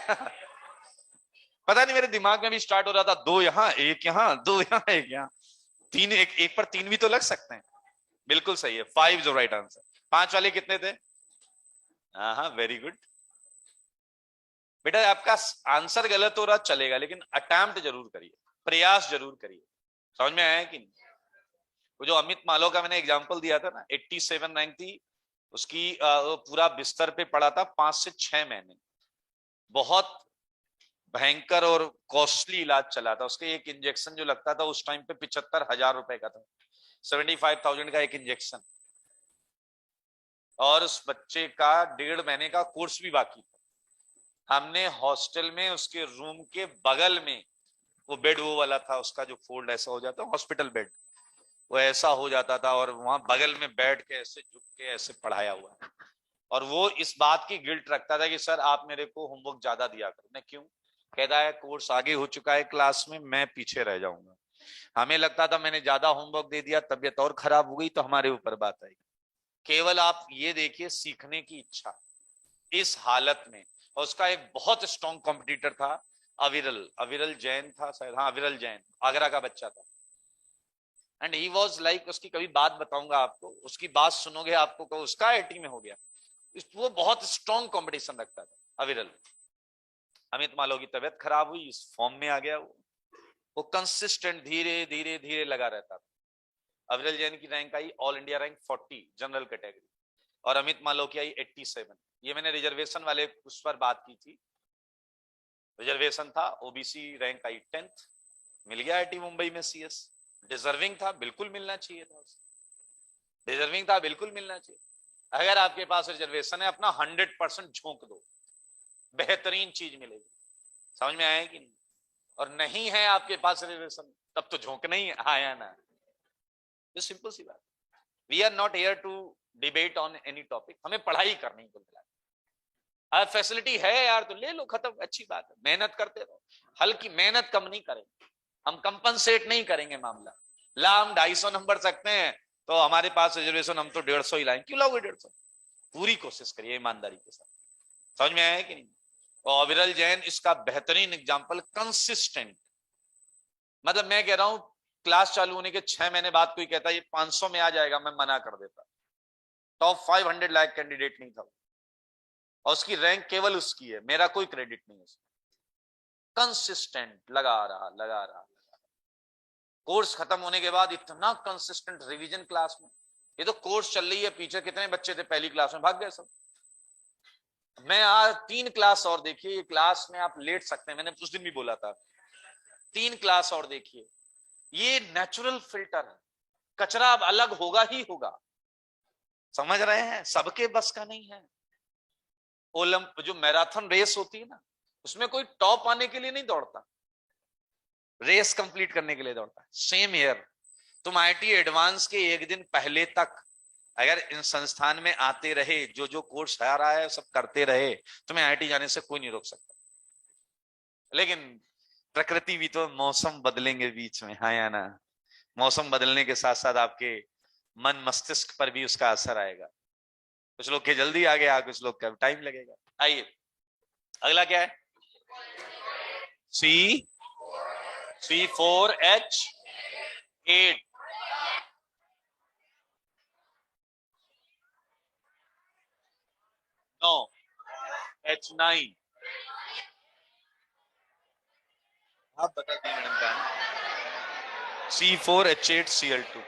पता नहीं, मेरे दिमाग में भी स्टार्ट हो रहा था, 2 यहां एक यहां, 2 यहां एक यहां, 3 एक पर 3 भी तो लग सकते हैं। बिल्कुल सही है, 5 जो राइट आंसर। 5 वाले कितने थे? हाँ हाँ, वेरी गुड बेटा। आपका आंसर गलत हो रहा चलेगा, लेकिन अटेम्प्ट जरूर करिए, प्रयास जरूर करिए। समझ में आया कि नहीं? वो जो अमित मालो का मैंने एग्जांपल दिया था ना, 87 रैंक थी उसकी, वो पूरा बिस्तर पे पड़ा था 5 से 6 महीने, बहुत भयंकर और कॉस्टली इलाज चला था। उसके एक इंजेक्शन जो लगता था उस टाइम पे 75,000 रुपए का था, 75,000 का एक इंजेक्शन, और उस बच्चे का 1.5 महीने का कोर्स भी बाकी था। हमने हॉस्टल में उसके रूम के बगल में, वो बेड वो वाला था उसका जो फोल्ड ऐसा हो जाता है, हॉस्पिटल बेड, वो ऐसा हो जाता था, और वहां बगल में बैठ के ऐसे झुक के ऐसे पढ़ाया हुआ है। और वो इस बात की गिल्ट रखता था कि सर आप मेरे को होमवर्क ज्यादा दिया करो। मैं क्यों? कहता है कोर्स आगे हो चुका है क्लास में, मैं पीछे रह जाऊंगा। हमें लगता था मैंने ज्यादा होमवर्क दे दिया, तबीयत और खराब हो गई तो हमारे ऊपर बात आएगी। केवल आप ये देखिए, सीखने की इच्छा इस हालत में। और उसका एक बहुत स्ट्रॉन्ग कॉम्पिटिटर था, अविरल, अविरल जैन था शायद, हाँ अविरल जैन, आगरा का बच्चा था। एंड ही वाज लाइक, उसकी कभी बात बताऊंगा आपको, उसकी बात सुनोगे आपको को उसका 80 में हो गया। वो बहुत स्ट्रॉन्ग कंपटीशन रखता था अविरल। अमित मालो की तबीयत खराब हुई, इस फॉर्म में आ गया वो कंसिस्टेंट धीरे धीरे धीरे लगा रहता था। अविरल जैन की रैंक आई all India rank 40 general category, और अमित मालो की आई 87। ये मैंने रिजर्वेशन वाले उस पर बात की थी, रिजर्वेशन था, ओबीसी रैंक आई 10th, मिल गया आईटी मुंबई में सीएस। डिजर्विंग था, बिल्कुल मिलना चाहिए था उसे, डिजर्विंग था, बिल्कुल मिलना चाहिए। अगर आपके पास रिजर्वेशन है, अपना 100% झोंक दो, बेहतरीन चीज मिलेगी। समझ में आया कि नहीं? और नहीं है आपके पास रिजर्वेशन, तब तो झोंकना ही आया ना। ये सिंपल सी बात। We are not here to debate on any topic, हमें पढ़ाई करनी है कुल मिला। अब फैसिलिटी है यार तो ले लो, खत्म, अच्छी बात है, मेहनत करते रहो। हल्की मेहनत कम नहीं करेंगे हम, कंपनसेट नहीं करेंगे मामला। ला हम 250 नंबर सकते हैं तो हमारे पास रिजर्वेशन, हम तो 150 ही लाएं, क्यों लाओगे 150? पूरी कोशिश करिए ईमानदारी के साथ। समझ में आया कि नहीं? और अविरल जैन इसका बेहतरीन एग्जाम्पल, कंसिस्टेंट। मतलब मैं कह रहा हूं, क्लास चालू होने के 6 महीने बाद कोई कहता है ये 500 में आ जाएगा, मैं मना कर देता। टॉप 500 लाख कैंडिडेट नहीं था और उसकी रैंक केवल उसकी है, मेरा कोई क्रेडिट नहीं है। कंसिस्टेंट लगा रहा। कोर्स खत्म होने के बाद इतना कंसिस्टेंट रिवीजन क्लास में। ये तो कोर्स चल रही है, पीछे कितने बच्चे थे पहली क्लास में, भाग गए सब। मैं आज 3 क्लास और देखिए, ये क्लास में आप लेट सकते हैं, मैंने उस दिन भी बोला था 3 क्लास और देखिए। ये नेचुरल फिल्टर है, कचरा अब अलग होगा ही होगा। समझ रहे हैं? सबके बस का नहीं है। ओलंप जो मैराथन रेस होती है ना, उसमें कोई टॉप आने के लिए नहीं दौड़ता, रेस कंप्लीट करने के लिए दौड़ता है। सेम ईयर, तुम आईटी एडवांस के एक दिन पहले तक अगर इन संस्थान में आते रहे, जो जो कोर्स आ रहा है सब करते रहे, तुम्हें आईटी जाने से कोई नहीं रोक सकता। लेकिन प्रकृति भी तो, मौसम बदलेंगे बीच में, हाँ या ना? मौसम बदलने के साथ साथ आपके मन मस्तिष्क पर भी उसका असर आएगा। कुछ लोग के जल्दी आ गया, कुछ लोग का टाइम लगेगा। आइए अगला क्या है? C4H8, 9, H9। आप बता दिए मैडम का है। C4H8Cl2,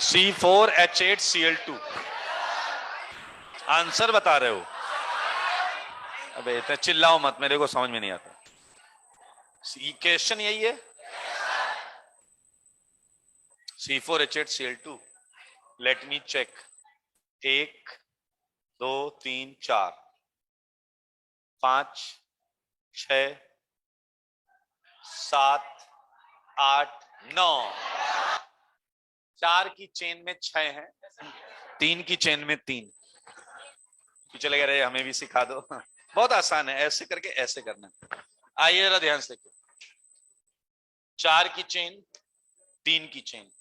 C4H8Cl2। आंसर बता रहे हो? अबे इतना चिल्लाओ मत, मेरे को समझ में नहीं आता। क्वेश्चन यही है, C4H8Cl2। Let me check. 1 2 3 4 5 6 7 8 9। 4 की चेन में 6 हैं, 3 की चेन में 3। चले गए, हमें भी सिखा दो। बहुत आसान है, ऐसे करके ऐसे करना। आइए जरा ध्यान से देखिए, 4 की चेन, 3 की चेन।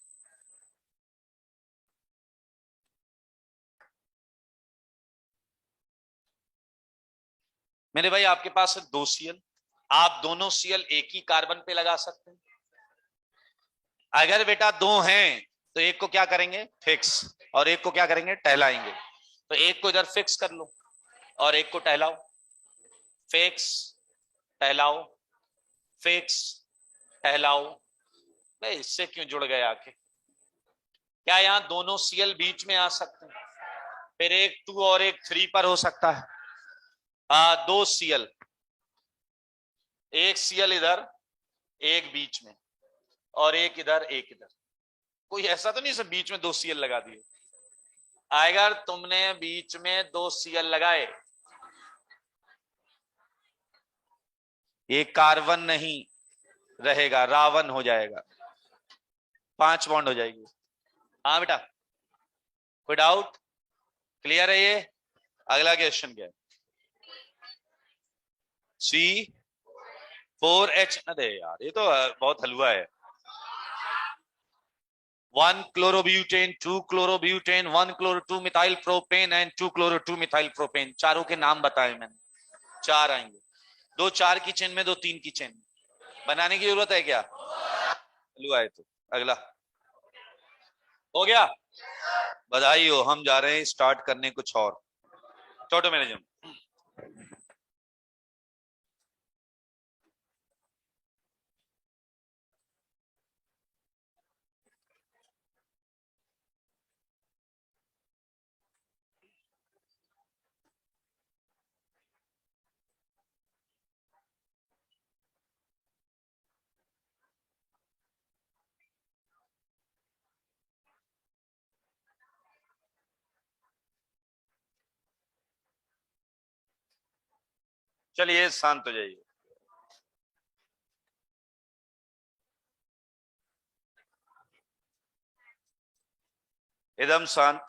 मेरे भाई आपके पास है 2 सीएल, आप दोनों सीएल एक ही कार्बन पे लगा सकते हैं। अगर बेटा 2 हैं तो एक को क्या करेंगे? फिक्स, और एक को क्या करेंगे? टहलाएंगे। तो एक को इधर फिक्स कर लो और एक को टहलाओ। Fix, टहलाओ, fix, टहलाओ। भाई इससे क्यों जुड़ गए आके? क्या यहां दोनों सीएल बीच में आ सकते हैं? फिर एक 2 और एक 3 पर हो सकता है। 2 सीएल, एक सीएल इधर, एक बीच में, और एक इधर एक इधर। कोई ऐसा तो नहीं सब बीच में 2 सीएल लगा दिए? अगर तुमने बीच में 2 सीएल लगाए, ये कार्बन नहीं रहेगा, रावण हो जाएगा, 5 बॉन्ड हो जाएगी। हाँ बेटा, कोई डाउट? क्लियर है ये? अगला क्वेश्चन क्या है? C4H, अरे यार ये तो बहुत हलवा है। 1 chlorobutane, 2 chlorobutane, 1 chloro 2 methyl propane and 2 chloro 2 methyl propane. चारों के नाम बताए मैंने, 4 आएंगे। 2 4 की चेन में, 2 3 की चेन में। बनाने की जरूरत है क्या? हलवा है तो। अगला हो गया, बधाई हो। हम जा रहे हैं स्टार्ट करने कुछ और। छोटो मैनेजर, चलिए शांत हो जाइए। एकदम शांत।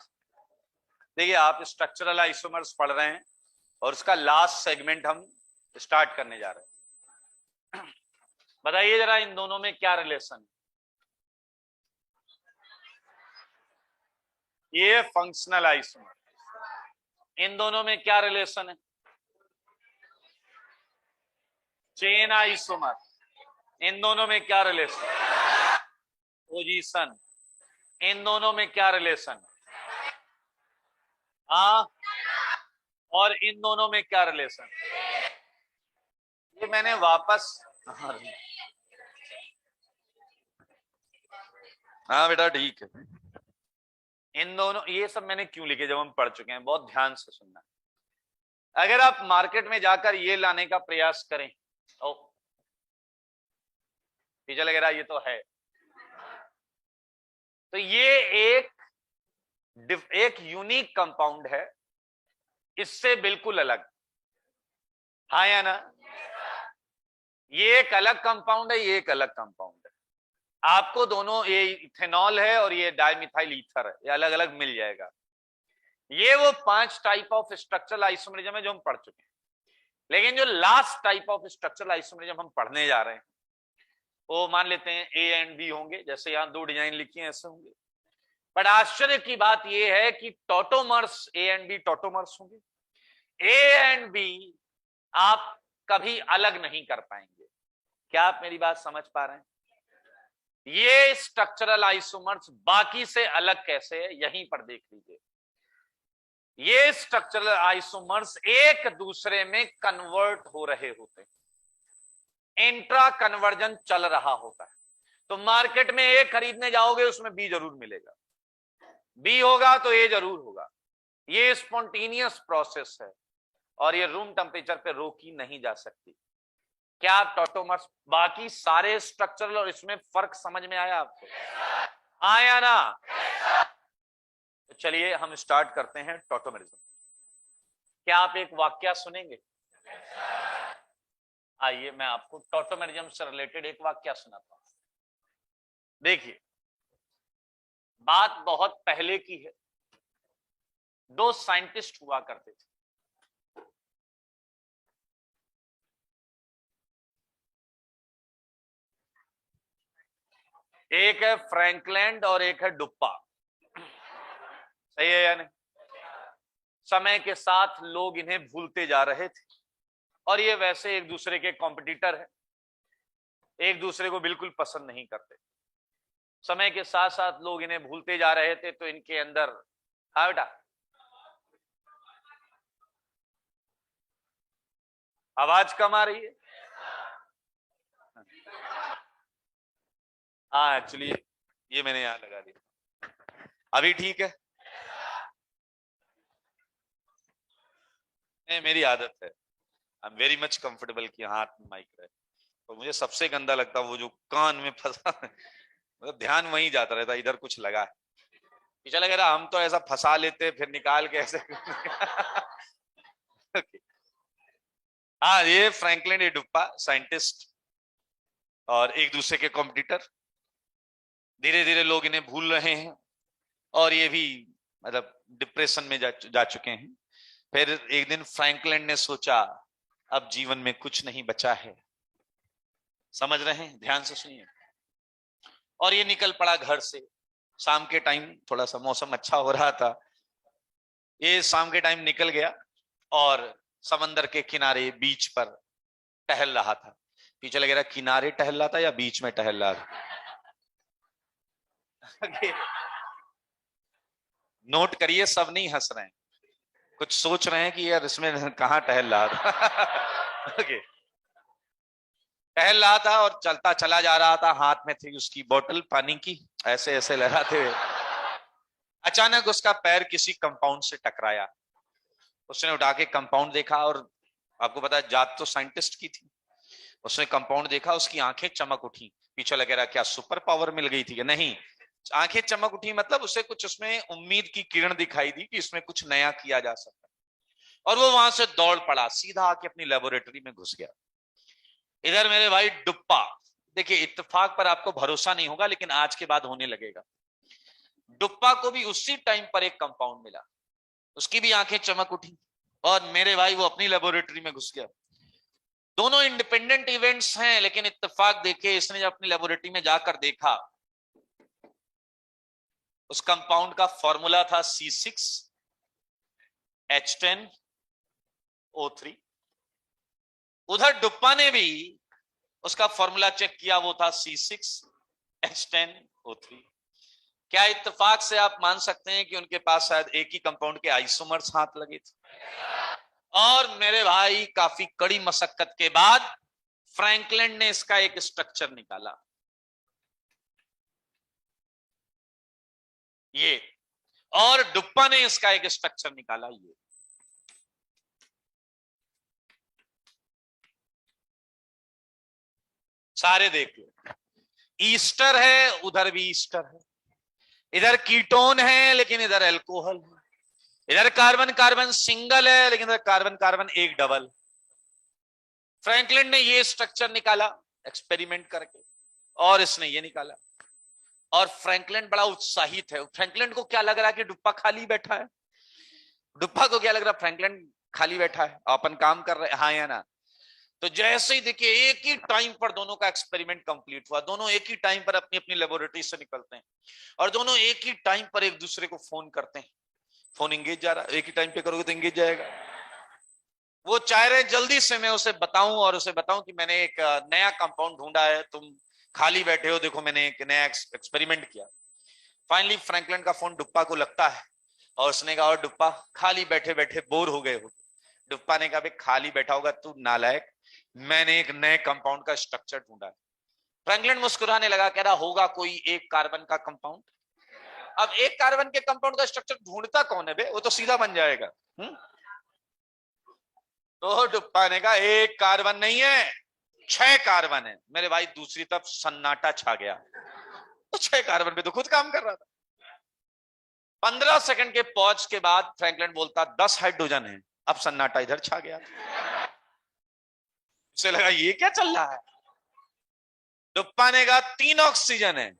देखिए आप स्ट्रक्चरल आइसोमर्स पढ़ रहे हैं और उसका लास्ट सेगमेंट हम स्टार्ट करने जा रहे हैं। बताइए जरा इन दोनों में क्या रिलेशन है? ये फंक्शनल आइसोमर, इन दोनों में क्या रिलेशन है? चेन आइसोमर, इन दोनों में क्या रिलेशन? पोजीशन, इन दोनों में क्या रिलेशन? हाँ, और इन दोनों में क्या रिलेशन? ये मैंने वापस, हाँ बेटा ठीक है। इन दोनों, ये सब मैंने क्यों लिखे जब हम पढ़ चुके हैं, बहुत ध्यान से सुनना। अगर आप मार्केट में जाकर ये लाने का प्रयास करें, ओ टीचर लग रहा ये तो है, तो ये एक यूनिक कंपाउंड है, इससे बिल्कुल अलग। हाँ या ना? ये एक अलग कंपाउंड है, ये एक अलग कंपाउंड है। आपको दोनों, ये इथेनॉल है और ये डाइमिथाइल ईथर है, ये अलग अलग मिल जाएगा। ये वो 5 टाइप ऑफ स्ट्रक्चरल आइसोमरिज्म है जो हम पढ़ चुके हैं। लेकिन जो last type of structural isomerism हम पढ़ने जा रहे हैं, वो मान लेते हैं ए एंड बी होंगे, जैसे यहां 2 डिजाइन लिखी हैं ऐसे होंगे। बट आश्चर्य की बात यह है कि tautomers A and B tautomers होंगे। ए एंड बी आप कभी अलग नहीं कर पाएंगे। क्या आप मेरी बात समझ पा रहे हैं? ये स्ट्रक्चरल आइसोमर्स बाकी से अलग कैसे है, यहीं पर देख लीजिए। ये स्ट्रक्चरल आइसोमर्स एक दूसरे में कन्वर्ट हो रहे होते हैं, इंट्रा कन्वर्जन चल रहा होता है। तो मार्केट में ए खरीदने जाओगे, उसमें बी जरूर मिलेगा, बी होगा तो ए जरूर होगा। ये स्पॉन्टेनियस प्रोसेस है और ये रूम टेम्परेचर पे रोकी नहीं जा सकती। क्या आप टॉटोमर्स, बाकी सारे स्ट्रक्चरल और इसमें फर्क समझ में आया आपको? आया ना? तो चलिए हम स्टार्ट करते हैं टॉटोमरिज्म। क्या आप एक वाक्य सुनेंगे? आइए मैं आपको टॉटोमरिज्म से रिलेटेड एक वाक्य सुनाता हूं। देखिए, बात बहुत पहले की है। 2 साइंटिस्ट हुआ करते थे। एक है फ्रैंकलैंड और एक है डुप्पा। सही है या नहीं? समय के साथ लोग इन्हें भूलते जा रहे थे और ये वैसे एक दूसरे के कॉम्पिटिटर है, एक दूसरे को बिल्कुल पसंद नहीं करते। समय के साथ साथ लोग इन्हें भूलते जा रहे थे, तो इनके अंदर, हाँ बेटा, आवाज कम आ रही है। हाँ एक्चुअली ये मैंने यहां लगा दिया, अभी ठीक है? नहीं, मेरी आदत है, I am very much comfortable कि हाथ में माइक रहे। तो मुझे सबसे गंदा लगता वो जो कान में फंसा, मतलब ध्यान वहीं जाता रहता, इधर कुछ लगा है। पीछे लग रहा हम तो ऐसा फंसा लेते फिर निकाल के ऐसे। हाँ, ये फ्रैंकलिन डी डुप्पा साइंटिस्ट और एक दूसरे के कॉम्पिटिटर। धीरे धीरे लोग इन्हें भूल रहे हैं और ये भी मतलब डिप्रेशन में जा चुके हैं। फिर एक दिन फ्रैंकलिन ने सोचा अब जीवन में कुछ नहीं बचा है। समझ रहे हैं? ध्यान से सुनिए। और ये निकल पड़ा घर से। शाम के टाइम, थोड़ा सा मौसम अच्छा हो रहा था, ये शाम के टाइम निकल गया और समंदर के किनारे बीच पर टहल रहा था। पीछे लग रहा किनारे टहल रहा था या बीच में टहल रहा था? नोट करिए, सब नहीं हंस रहे हैं, कुछ सोच रहे हैं कि यार इसमें कहां टहल रहा था। ओके, टहल रहा था और चलता चला जा रहा था। हाथ में थी उसकी बोतल पानी की, ऐसे ऐसे लहराते हुए। अचानक उसका पैर किसी कंपाउंड से टकराया। उसने उठा के कंपाउंड देखा और आपको पता है जात तो साइंटिस्ट की थी। उसने कंपाउंड देखा, उसकी आंखें चमक उठी। पीछे लगे रहा क्या सुपर पावर मिल गई थी कि नहीं? आंखें चमक उठी मतलब उसे कुछ उसमें उम्मीद की किरण दिखाई दी कि इसमें कुछ नया किया जा सकता है। और वो वहां से दौड़ पड़ा, सीधा आके अपनी लेबोरेटरी में घुस गया। इधर मेरे भाई डुप्पा, देखिए इत्तेफाक पर आपको भरोसा नहीं होगा लेकिन आज के बाद होने लगेगा। डुप्पा को भी उसी टाइम पर एक कंपाउंड मिला, उसकी भी आंखें चमक उठी और मेरे भाई वो अपनी लेबोरेटरी में घुस गया। दोनों इंडिपेंडेंट इवेंट्स हैं, लेकिन इत्तेफाक देखिए इसने जब अपनी लेबोरेटरी में जाकर देखा, उस कंपाउंड का फॉर्मूला था C6H10O3। उधर डुप्पा ने भी उसका फॉर्मूला चेक किया, वो था C6H10O3। क्या इत्तेफाक से आप मान सकते हैं कि उनके पास शायद एक ही कंपाउंड के आइसोमर्स हाथ लगे थे? और मेरे भाई काफी कड़ी मशक्कत के बाद फ्रैंकलिन ने इसका एक स्ट्रक्चर निकाला, ये, और डुप्पा ने इसका एक स्ट्रक्चर निकाला, ये। सारे देख लो, ईस्टर है, उधर भी ईस्टर है, इधर कीटोन है लेकिन इधर एल्कोहल है, इधर कार्बन कार्बन सिंगल है लेकिन इधर कार्बन कार्बन एक डबल। फ्रैंकलिन ने ये स्ट्रक्चर निकाला एक्सपेरिमेंट करके, और इसने ये निकाला, और फ्रैंकलिन बड़ा उत्साहित है। फ्रैंकलिन को क्या लग रहा है कि डुप्पा खाली बैठा है? डुप्पा को क्या लग रहा है? फ्रैंकलिन खाली बैठा है, अपन काम कर रहे हैं, हाँ या ना? तो जैसे ही देखिए एक ही टाइम पर दोनों का एक्सपेरिमेंट कंप्लीट हुआ, दोनों एक ही टाइम पर अपनी अपनी लेबोरेटरी से निकलते हैं और दोनों एक ही टाइम पर एक दूसरे को फोन करते हैं। फोन इंगेज जा रहा है, एक ही टाइम पे करोगे तो इंगेज जाएगा। वो चाह रहे जल्दी से मैं उसे बताऊं और उसे बताऊं कि मैंने एक नया कंपाउंड ढूंढा है, तुम खाली बैठे हो, देखो मैंने एक नया एक्सपेरिमेंट किया। फाइनली फ्रैंकलिन का फोन डुप्पा को लगता है और उसने कहा, और डुप्पा खाली बैठे बैठे बोर हो गए हो? डुप्पा ने कहा, खाली बैठा होगा तू नालायक, मैंने एक नए कंपाउंड का स्ट्रक्चर ढूंढा है। फ्रैंकलिन मुस्कुराने लगा, कह रहा होगा कोई एक कार्बन का कंपाउंड। अब एक कार्बन के कंपाउंड का स्ट्रक्चर ढूंढता कौन है बे, वो तो सीधा बन जाएगा। तो डुप्पा ने कहा एक कार्बन नहीं है, 6 कार्बन है। मेरे भाई दूसरी तरफ सन्नाटा छा गया, तो 6 कार्बन पे तो खुद काम कर रहा था। 15 सेकंड के पॉज के बाद फ्रैंकलिन बोलता 10 हाइड्रोजन है। अब सन्नाटा इधर छा गया, उसे लगा ये क्या चल रहा है। डुप्पा ने कहा 3 ऑक्सीजन है।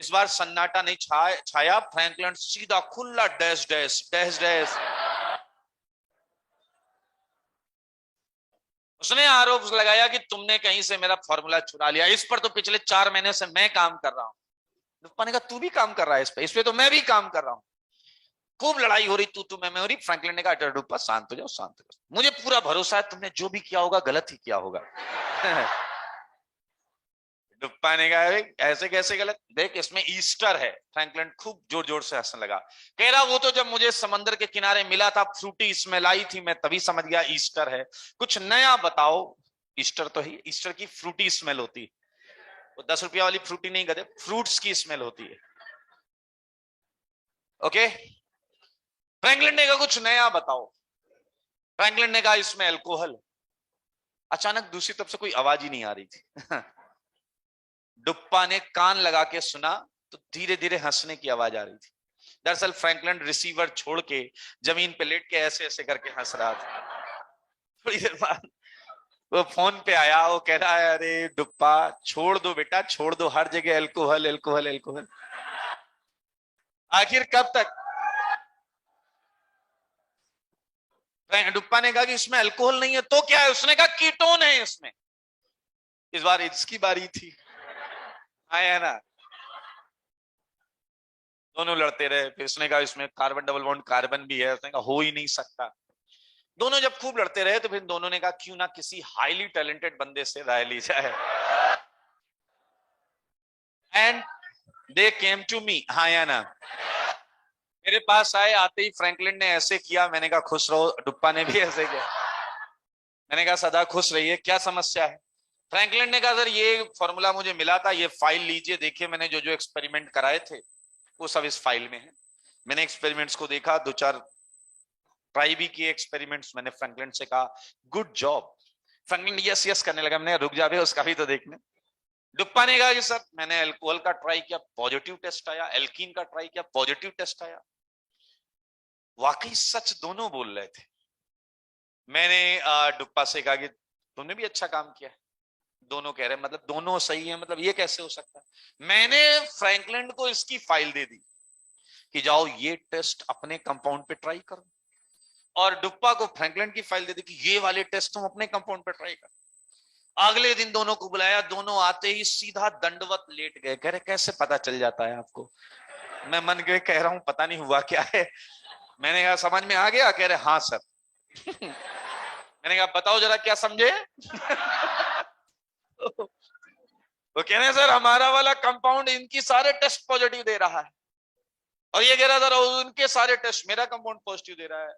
इस बार सन्नाटा नहीं छाया, फ्रैंकलिन सीधा खुला डैश डैश डैश डैश। उसने आरोप लगाया कि तुमने कहीं से मेरा फॉर्मूला चुरा लिया, इस पर तो पिछले 4 महीने से मैं काम कर रहा हूं। डुप्पा ने कहा तू भी काम कर रहा है इस पे तो मैं भी काम कर रहा हूं। खूब लड़ाई हो रही, तू मैं हो रही। फ्रैंकलिन ने कहा डुप्पा शांत हो जाओ, शांत हो जाओ, मुझे पूरा भरोसा है तुमने जो भी किया होगा गलत ही किया होगा। डुप्पा ने कहा ऐसे कैसे गलत, देख इसमें ईस्टर है। फ्रैंकलिन खूब जोर जोर से हंसने लगा, कह रहा वो तो जब मुझे समंदर के किनारे मिला था, फ्रूटी स्मेल आई थी, मैं तभी समझ गया ईस्टर है। कुछ नया बताओ। ईस्टर तो ही, ईस्टर की फ्रूटी स्मेल होती है, वो 10 रुपया वाली फ्रूटी नहीं गधे, फ्रूट्स की स्मेल होती है। ओके, फ्रैंकलिन ने कहा कुछ नया बताओ। फ्रैंकलिन ने कहा इसमें अल्कोहल। अचानक दूसरी तरफ से कोई आवाज ही नहीं आ रही थी। डुप्पा ने कान लगा के सुना तो धीरे धीरे हंसने की आवाज आ रही थी। दरअसल फ्रैंकलिन रिसीवर छोड़ के जमीन पे लेट के ऐसे ऐसे करके हंस रहा था। थोड़ी देर बाद वो फोन पे आया, वो कह रहा है अरे डुप्पा छोड़ दो बेटा, छोड़ दो, हर जगह अल्कोहल अल्कोहल अल्कोहल, आखिर कब तक? डुप्पा ने कहा कि इसमें अल्कोहल नहीं है तो क्या है? उसने कहा कीटोन है इसमें। इस बार इसकी बारी थी, आया ना। दोनों लड़ते रहे, फिर उसने कहा इसमें कार्बन डबल बॉन्ड कार्बन भी है, उसने कहा हो ही नहीं सकता। दोनों जब खूब लड़ते रहे तो फिर दोनों ने कहा क्यों ना किसी हाईली टैलेंटेड बंदे से राय ली जाए। And they came to me, हाँ या ना? मेरे पास आए, आते ही फ्रैंकलिन ने ऐसे किया, मैंने कहा खुश रहो। डुप्पा ने भी ऐसे किया, मैंने कहा सदा खुश रहिए, क्या समस्या है? फ्रैंकलिन ने कहा सर ये फॉर्मूला मुझे मिला था, ये फाइल लीजिए, देखिए मैंने जो जो एक्सपेरिमेंट कराए थे वो सब इस फाइल में है। मैंने एक्सपेरिमेंट्स को देखा, 2-4 ट्राई भी किए एक्सपेरिमेंट्स। मैंने फ्रैंकलिन से कहा good job. Franklin yes yes करने लगा, मैंने रुक जा बे उसका भी तो देखने। डुप्पा ने कहा कि सर मैंने अल्कोहल का ट्राई किया, पॉजिटिव टेस्ट आया, एल्कीन का ट्राई किया, पॉजिटिव टेस्ट आया। वाकई सच दोनों बोल रहे थे। मैंने डुप्पा से कहा कि तुमने भी अच्छा काम किया। दोनों कह रहे मतलब दोनों सही है, मतलब ये कैसे हो सकता है। मैंने फ्रैंकलिन को इसकी फाइल दे दी कि जाओ ये टेस्ट अपने कंपाउंड पे ट्राई करो, और डुप्पा को फ्रैंकलिन की फाइल दे दी कि ये वाले टेस्ट तुम अपने कंपाउंड पे ट्राई करो। अगले दिन दोनों को बुलाया, दोनों आते ही सीधा दंडवत लेट गए। कह रहे कैसे पता चल जाता है आपको। मैं मन के कह रहा हूं पता नहीं हुआ क्या है। मैंने कहा समझ में आ गया। कह रहे हाँ सर। मैंने कहा बताओ जरा क्या समझे। वो कह रहे सर हमारा वाला कंपाउंड इनकी सारे टेस्ट पॉजिटिव दे रहा है, और ये कह रहा था उनके सारे टेस्ट मेरा कंपाउंड पॉजिटिव दे रहा है।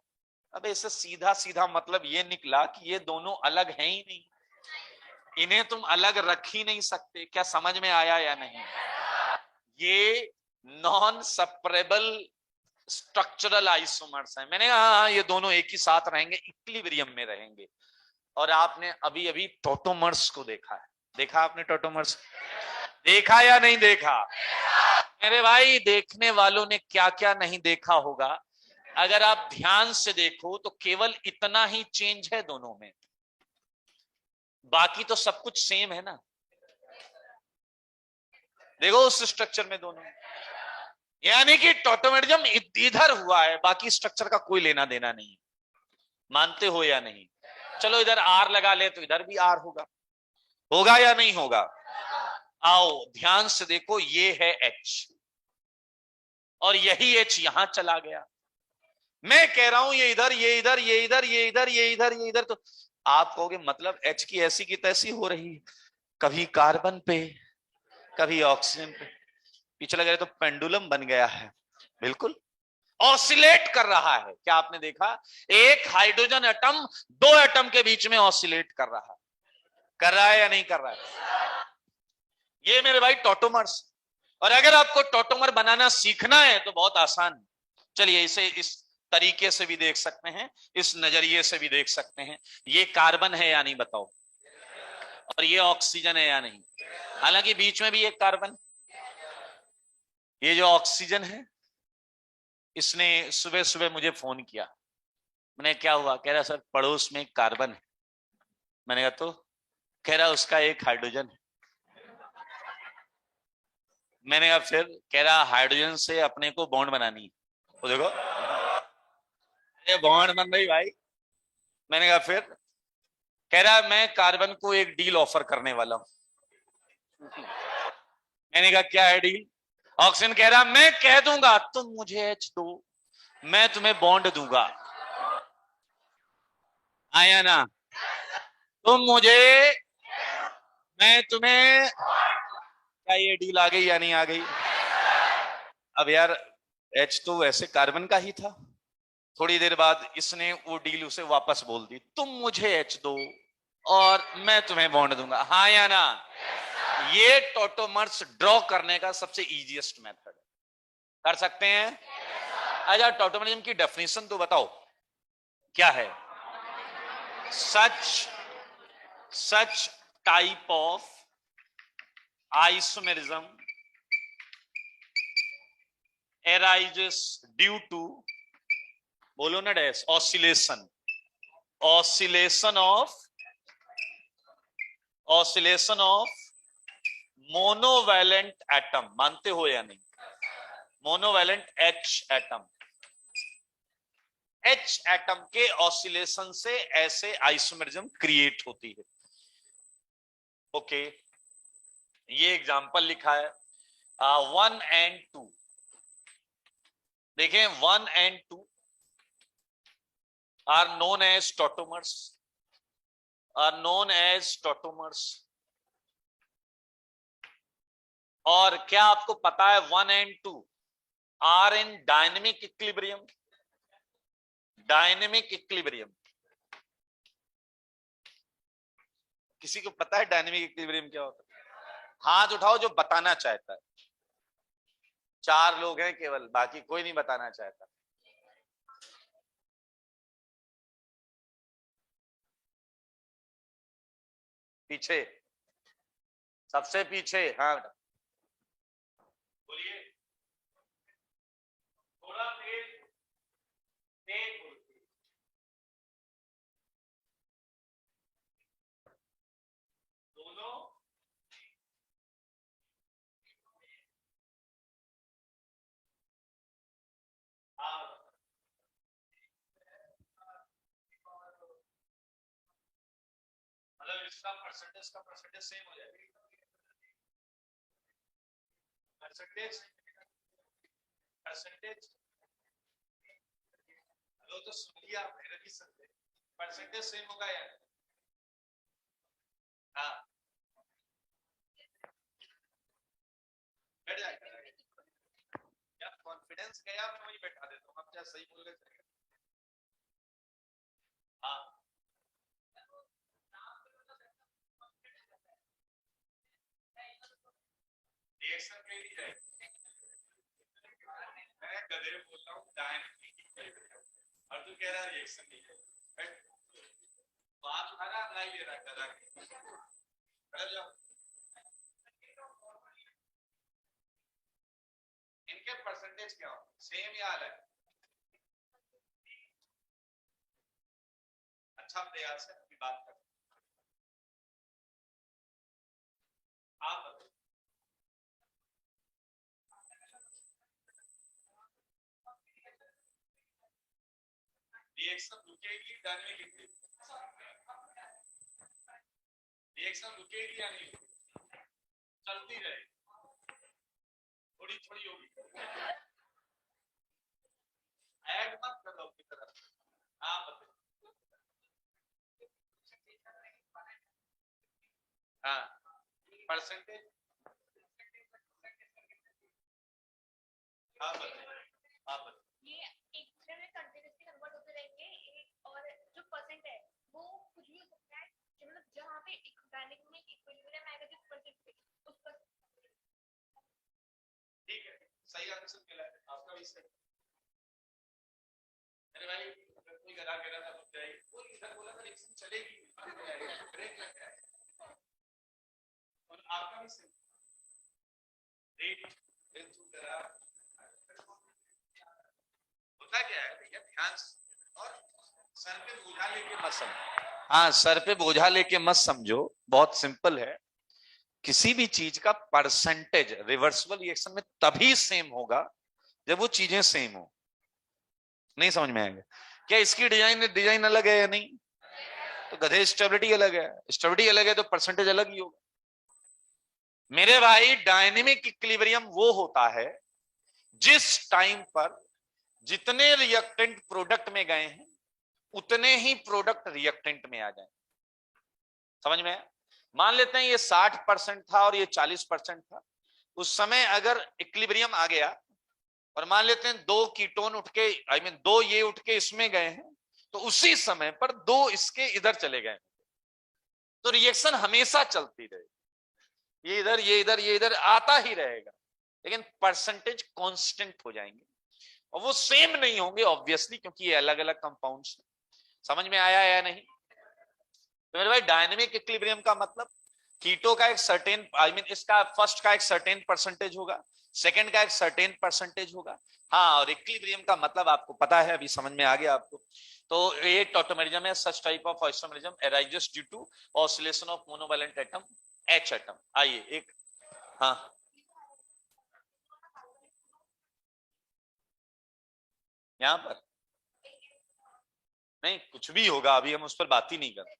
अब इससे सीधा सीधा मतलब ये निकला कि ये दोनों अलग हैं ही नहीं, इन्हें तुम अलग रख ही नहीं सकते। क्या समझ में आया या नहीं। ये नॉन सेपरेबल स्ट्रक्चरल आइसोमर्स हैं। मैंने कहा हाँ ये दोनों एक ही साथ रहेंगे, इक्विलिब्रियम में रहेंगे। और आपने अभी अभी टोटोमर्स को देखा है। देखा आपने टोटोमर्स, देखा या नहीं देखा। मेरे भाई देखने वालों ने क्या क्या नहीं देखा होगा। अगर आप ध्यान से देखो तो केवल इतना ही चेंज है दोनों में, बाकी तो सब कुछ सेम है ना। देखो उस स्ट्रक्चर में दोनों, यानी कि टोटोमेरिज्म इधर हुआ है, बाकी स्ट्रक्चर का कोई लेना देना नहीं। मानते हो या नहीं। चलो इधर आर लगा ले तो इधर भी आर होगा, होगा या नहीं होगा। आओ ध्यान से देखो, ये है एच और यही एच यहां चला गया। मैं कह रहा हूं ये इधर, ये इधर, ये इधर, ये इधर, ये इधर, ये इधर, तो आप कहोगे मतलब एच की ऐसी की तैसी हो रही है, कभी कार्बन पे कभी ऑक्सीजन पे। पीछे लग रहा है तो पेंडुलम बन गया है। बिल्कुल ऑसिलेट कर रहा है। क्या आपने देखा, एक हाइड्रोजन एटम दो एटम के बीच में ऑसिलेट कर रहा है, कर रहा है या नहीं कर रहा है। ये मेरे भाई टोटोमर्स। और अगर आपको टोटोमर बनाना सीखना है तो बहुत आसान। चलिए इसे इस तरीके से भी देख सकते हैं, इस नजरिए से भी देख सकते हैं। ये कार्बन है या नहीं बताओ, और ये ऑक्सीजन है या नहीं। हालांकि बीच में भी एक कार्बन, ये जो ऑक्सीजन है, इसने सुबह सुबह मुझे फोन किया। मैंने क्या हुआ, कह रहा सर पड़ोस में एक कार्बन है। मैंने कहा तो, कह रहा उसका एक हाइड्रोजन है। मैंने कहा फिर, कह रहा हाइड्रोजन से अपने को बॉन्ड बनानी है। तो देखो ये बॉन्ड बन रही भाई। मैंने कहा फिर, कह रहा मैं कार्बन को एक डील ऑफर करने वाला हूं। मैंने कहा क्या है डील। ऑक्सीजन कह रहा मैं कह दूंगा तुम मुझे एच दो, मैं तुम्हें बॉन्ड दूंगा। आया ना, तुम मुझे, मैं तुम्हें। क्या ये डील आ गई या नहीं आ गई। अब यार एच तो वैसे कार्बन का ही था। थोड़ी देर बाद इसने वो डील उसे वापस बोल दी, तुम मुझे एच दो और मैं तुम्हें बॉन्ड दूंगा। हाँ या ना। ये टोटोमर्स ड्रॉ करने का सबसे इजीएस्ट मेथड है, कर सकते हैं। अच्छा टोटोमरिज्म की डेफिनेशन तो बताओ क्या है। Such such type of isomerism arises due to, बोलो ना dash, oscillation of monovalent atom। मानते हो या नहीं। Monovalent H atom, H atom के ऑसिलेशन से ऐसे आइसोमेरिज्म क्रिएट होती है। ओके ये एग्जांपल लिखा है 1 and 2। देखें 1 and 2 are known as tautomers, और क्या आपको पता है 1 and 2 are in dynamic equilibrium. Dynamic equilibrium, किसी को पता है डायनेमिक इक्विलिब्रियम क्या होता है। हाथ उठाओ जो बताना चाहता है। 4 लोग हैं केवल, बाकी कोई नहीं बताना चाहता। पीछे, सबसे पीछे, हाँ बोलिए। थोड़ा तेज तेज इसका परसेंटेज का परसेंटेज सेम हो जाएगा, परसेंटेज परसेंटेज हेलो तो सुनिए आप मेरे भी समझे, परसेंटेज सेम होगा यार। हाँ बैठ जाएगा, क्या कॉन्फिडेंस गया मैं वही बैठा देता हूँ, आप क्या सही बोल रहे थे। हाँ रिएक्शन के लिए है, मैं गधे बोल रहा हूँ और तू कह रहा रिएक्शन नहीं है, बात उठाना नहीं ले रहा गधा बैठ जाओ। इनके परसेंटेज क्या हो, सेम या अलग? अच्छा प्रयास है, अभी बात कर आप रिएक्शन रुकेगी डायनेमिक, रिएक्शन रुकेगी या नहीं, चलती रहेगी, थोड़ी थोड़ी होगी, ऐड मत कर लो अपनी तरफ। आप बताओ। हाँ परसेंटेज, आप बताइए, आप बताइए। ये एक दूसरे में कंटिन्यूअसली कन्वर्ट होते रहेंगे, एक और जो परसेंट है वो कुछ भी हो सकता है, जो मतलब जहाँ पे एक डायनेमिक में इक्विलिब्रियम आएगा जिस परसेंट पे उस पर। ठीक है, सही आंसर मिला है आपका भी सही। अरे भाई अगर कोई गधा कह रहा था रुक जाएगी, कोई इधर बोला था रिएक्शन चलेगी ब्रेक लग जाएगा, और आपका भी सही। रेट तू करा होता क्या है भैया, ध्यान से, और सर पे बोझा लेके मत समझो। हाँ सर पे बोझा लेके मत समझो, बहुत सिंपल है। किसी भी चीज का परसेंटेज रिवर्सिबल रिएक्शन में तभी सेम होगा जब वो चीजें सेम हो। नहीं समझ में आएगा क्या? इसकी डिजाइन अलग है या नहीं, तो गधे स्टेबिलिटी अलग है, स्टेबिलिटी अलग है तो परसेंटेज अलग ही होगा। मेरे भाई डायनेमिक इक्विलिब्रियम वो होता है जिस टाइम पर जितने रिएक्टेंट प्रोडक्ट में गए हैं उतने ही प्रोडक्ट रिएक्टेंट में आ जाए। समझ में? मान लेते हैं ये 60% था और ये 40% था, उस समय अगर इक्विलिब्रियम आ गया और मान लेते हैं दो कीटोन उठ के दो ये उठ के इसमें गए हैं, तो उसी समय पर दो इसके इधर चले गए, तो रिएक्शन हमेशा चलती रहेगी, ये इधर ये इधर ये इधर आता ही रहेगा, लेकिन परसेंटेज कांस्टेंट हो जाएंगे और वो सेम नहीं होंगे ऑब्वियसली, क्योंकि ये अलग अलग कंपाउंड्स। समझ में आया या नहीं? तो मेरे भाई डायनेमिक इक्विलिब्रियम का मतलब कीटो का एक सर्टेन इसका फर्स्ट का एक सर्टेन परसेंटेज होगा, सेकंड का एक सर्टेन परसेंटेज होगा। हाँ, और इक्विलिब्रियम का मतलब आपको पता है, अभी समझ में आ गया आपको। तो ये टॉटोमेरिज्म है, such type of isomerism arises due to oscillation of monovalent atom H atom. आइए एक, हाँ यहां पर नहीं कुछ भी होगा, अभी हम उस पर बात ही नहीं कर रहे।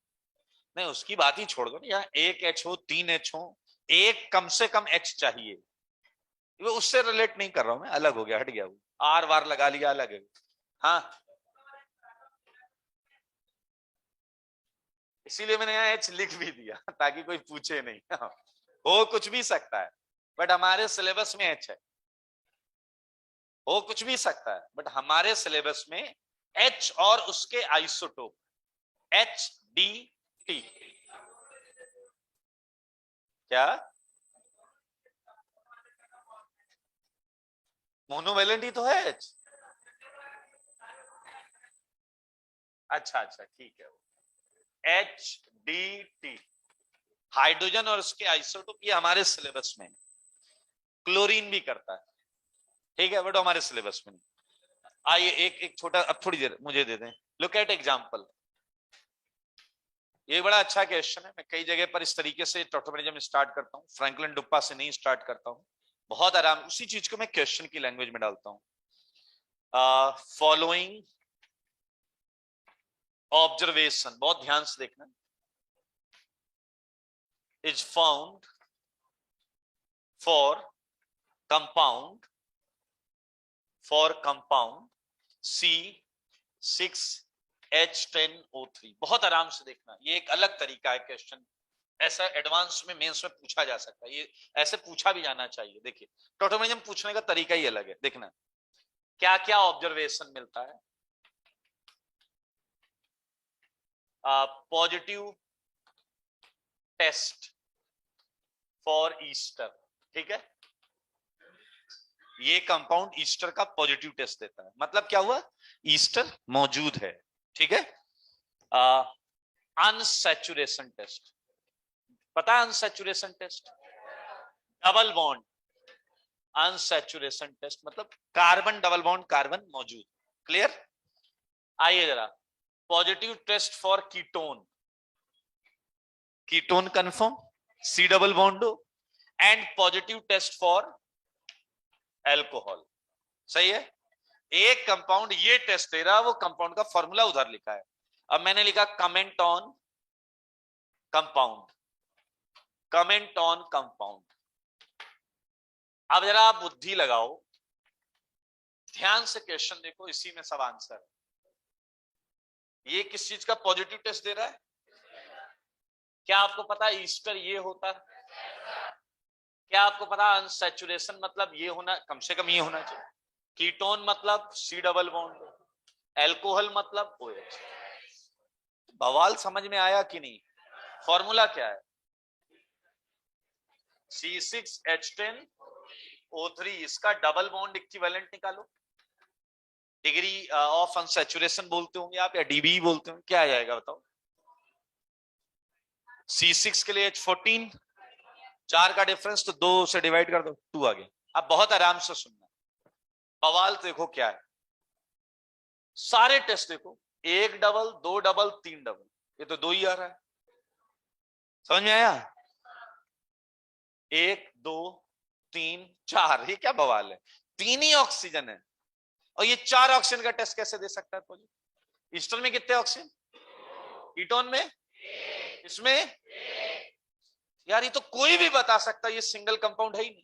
नहीं उसकी बात ही छोड़ दो ना, यहाँ एक एच हो 3 एच हो, एक कम से कम एच चाहिए, वो उससे रिलेट नहीं कर रहा हूं मैं, अलग हो गया, हट गया वो, आर वार लगा लिया, अलग है। हाँ इसीलिए मैंने यहाँ एच लिख भी दिया ताकि कोई पूछे नहीं। हो कुछ भी सकता है बट हमारे सिलेबस में एच है, हो कुछ भी सकता है बट हमारे सिलेबस में एच और उसके आइसोटोप एच डी टी। क्या मोनोवैलेंट ही तो है एच? अच्छा अच्छा ठीक है, एच डी टी हाइड्रोजन और उसके आइसोटोप, ये हमारे सिलेबस में। क्लोरीन भी करता है, ठीक है, बट हमारे सिलेबस में नहीं। आइए एक एक छोटा, अब थोड़ी देर मुझे दे दें, लुक एट एग्जांपल। ये बड़ा अच्छा क्वेश्चन है, मैं कई जगह पर इस तरीके से टॉटोमेरिज्म स्टार्ट करता हूँ, फ्रैंकलिन डुप्पा से नहीं स्टार्ट करता हूँ, बहुत आराम, उसी चीज को मैं क्वेश्चन की लैंग्वेज में डालता हूँ। फॉलोइंग ऑब्जर्वेशन, बहुत ध्यान से देखना, is found for compound C6H10O3। बहुत आराम से देखना, ये एक अलग तरीका है क्वेश्चन, ऐसा एडवांस में मेंस में पूछा जा सकता है, ये ऐसे पूछा भी जाना चाहिए। देखिए टोटोमेरिज्म पूछने का तरीका ही अलग है। देखना क्या क्या ऑब्जर्वेशन मिलता है। पॉजिटिव टेस्ट फॉर ईस्टर, ठीक है, ये कंपाउंड ईस्टर का पॉजिटिव टेस्ट देता है, मतलब क्या हुआ, ईस्टर मौजूद है, ठीक है। अनसैचुरेशन टेस्ट, पता है unsaturation test, double bond unsaturation test, मतलब कार्बन डबल बॉन्ड कार्बन मौजूद, क्लियर। आइए जरा, positive test for ketone, ketone confirm, C double bond हो, and positive test for alcohol, सही है। एक कंपाउंड ये टेस्ट दे रहा है, वो कंपाउंड का फॉर्मूला उधर लिखा है। अब मैंने लिखा comment on compound, comment on compound. अब जरा आप बुद्धि लगाओ, ध्यान से क्वेश्चन देखो, इसी में सब आंसर है। ये किस चीज का पॉजिटिव टेस्ट दे रहा है? क्या आपको पता है ईस्टर ये होता है? क्या आपको पता है अनसैचुरेशन मतलब ये होना, कम से कम ये होना चाहिए। कीटोन मतलब सी डबल बॉन्ड, एल्कोहल मतलब OH। बवाल समझ में आया कि नहीं? फॉर्मूला क्या है? C6H10O3, इसका डबल बॉन्ड इक्विवेलेंट निकालो। डिग्री ऑफ अनसैचुरेशन बोलते होंगे आप, या डीबी बोलते होंगे, क्या आ जाएगा बताओ? C6 के लिए H14, 4 का डिफरेंस तो 2 से डिवाइड कर दो, 2 आ गया। अब बहुत आराम से सुनना, बवाल देखो क्या है। सारे टेस्ट देखो, 1 डबल, 2 डबल, 3 डबल, ये तो 2 ही आ रहा है, समझ में आया? 1 2 3 4, ये क्या बवाल है? 3 ही ऑक्सीजन है, और ये 4 ऑक्सीजन का टेस्ट कैसे दे सकता है? ईस्टर में कितने ऑक्सीजन, कीटोन में, इसमें, यार ये तो कोई भी बता सकता है, ये सिंगल कंपाउंड है ही नहीं।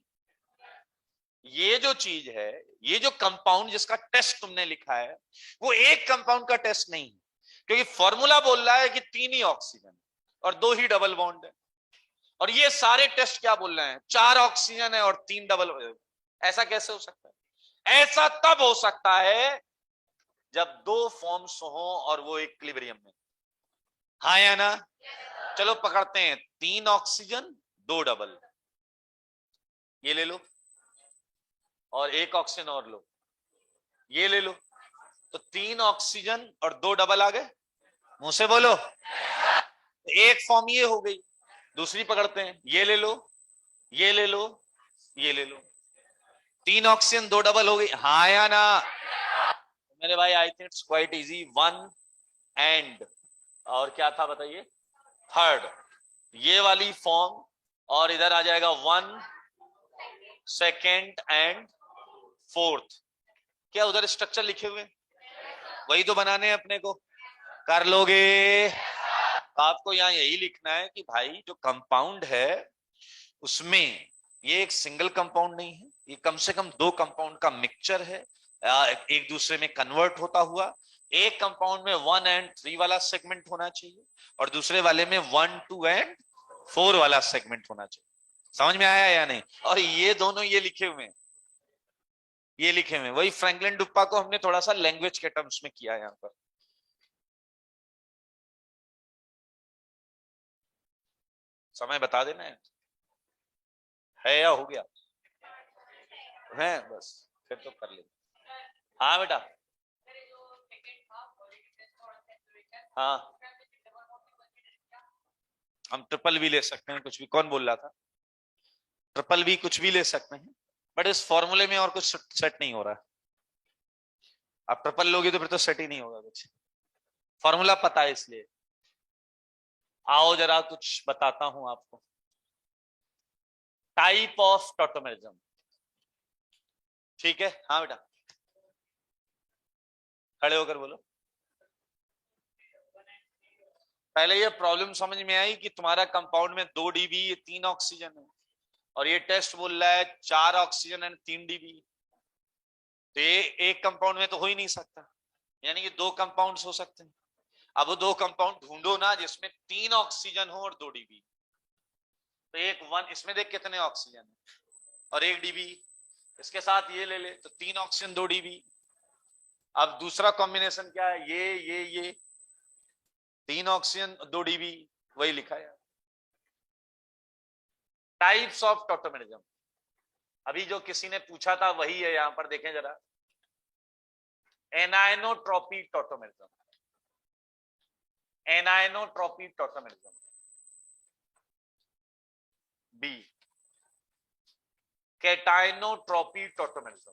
ये जो चीज है, ये जो कंपाउंड जिसका टेस्ट तुमने लिखा है, वो एक कंपाउंड का टेस्ट नहीं है, क्योंकि फॉर्मूला बोल रहा है कि 3 ही ऑक्सीजन और 2 ही डबल बॉन्ड है, और ये सारे टेस्ट क्या बोल रहे हैं, 4 ऑक्सीजन है और 3 डबल। ऐसा कैसे हो सकता है? ऐसा तब हो सकता है जब 2 फॉर्म्स हो और वो इक्विलिब्रियम में, हाँ या ना? चलो पकड़ते हैं, 3 ऑक्सीजन 2 डबल, ये ले लो, और 1 ऑक्सीजन और लो, ये ले लो, तो 3 ऑक्सीजन और 2 डबल आ गए, मुंह से बोलो। एक फॉर्म ये हो गई, दूसरी पकड़ते हैं, ये ले लो, ये ले लो, ये ले लो, 3 ऑक्सीजन 2 डबल हो गई, हाँ या ना? मेरे भाई I think it's quite easy. 1 and, और क्या था बताइए, थर्ड, ये वाली फॉर्म, और इधर आ जाएगा 1 सेकेंड एंड फोर्थ। क्या उधर स्ट्रक्चर लिखे हुए? वही तो बनाने हैं अपने को, कर लोगे? आपको यहाँ यही लिखना है कि भाई जो कंपाउंड है उसमें ये एक सिंगल कंपाउंड नहीं है, ये कम से कम 2 कंपाउंड का मिक्सचर है, एक दूसरे में कन्वर्ट होता हुआ। एक कंपाउंड में 1 एंड 3 वाला सेगमेंट होना चाहिए, और दूसरे वाले में 1 2 एंड 4 वाला सेगमेंट होना चाहिए। समझ में आया या नहीं? और ये दोनों ये लिखे हुए हैं, ये लिखे हुए हैं, वही फ्रैंकलिन डुप्पा को हमने थोड़ा सा लैंग्वेज के टर्म्स में किया है यहाँ पर। समय बता देना है या हो गया है? बस फिर तो कर ले। हाँ बेटा, हाँ हम ट्रिपल भी ले सकते हैं, कुछ भी, कौन बोल रहा था? ट्रिपल भी कुछ भी ले सकते हैं, बट इस फॉर्मूले में और कुछ सेट नहीं हो रहा। आप ट्रिपल लोगे तो फिर तो सेट ही नहीं होगा कुछ, फॉर्मूला पता है इसलिए। आओ जरा कुछ बताता हूं आपको, टाइप ऑफ टॉटोमेरिज्म, ठीक है? हाँ बेटा, खड़े होकर बोलो। पहले ये प्रॉब्लम समझ में आई कि तुम्हारा कंपाउंड में 2 डीबी, ये 3 ऑक्सीजन है, और ये टेस्ट बोल रहा है 4 ऑक्सीजन एंड 3 डीबी। तो ये एक कंपाउंड में तो हो ही नहीं सकता, यानी कि 2 कंपाउंड्स हो सकते हैं। अब वो 2 कंपाउंड ढूंढो ना जिसमें 3 ऑक्सीजन हो और 2 डीबी। तो एक 1 इसमें देख कितने ऑक्सीजन है और 1 डीबी, इसके साथ ये ले ले तो 3 ऑक्सीजन 2 डीबी। अब दूसरा कॉम्बिनेशन क्या है, ये 3 ऑक्सीजन 2 डीबी, वही लिखा है। टाइप्स ऑफ टॉटोमेरिज्म, अभी जो किसी ने पूछा था वही है, यहां पर देखें जरा, anionotropy tautomerism, anionotropy tautomerism. B, cationotropy tautomerism.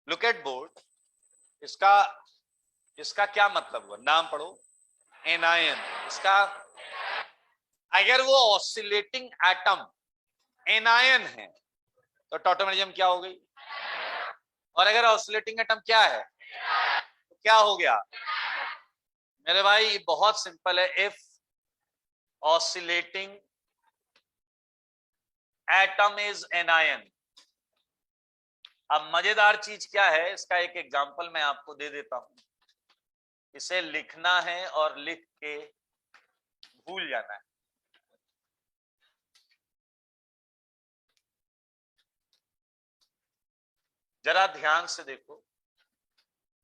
Look at board, इसका क्या मतलब हुआ, नाम पढ़ो, एनायन। इसका अगर वो ऑसिलेटिंग एटम एनायन है तो टॉटोमेरिज्म क्या हो गई, और अगर ऑसिलेटिंग एटम क्या है तो क्या हो गया मेरे भाई, बहुत सिंपल है, if oscillating atom is anion. अब मजेदार चीज क्या है, इसका एक एग्जांपल मैं आपको दे देता हूं, इसे लिखना है और लिख के भूल जाना है। जरा ध्यान से देखो,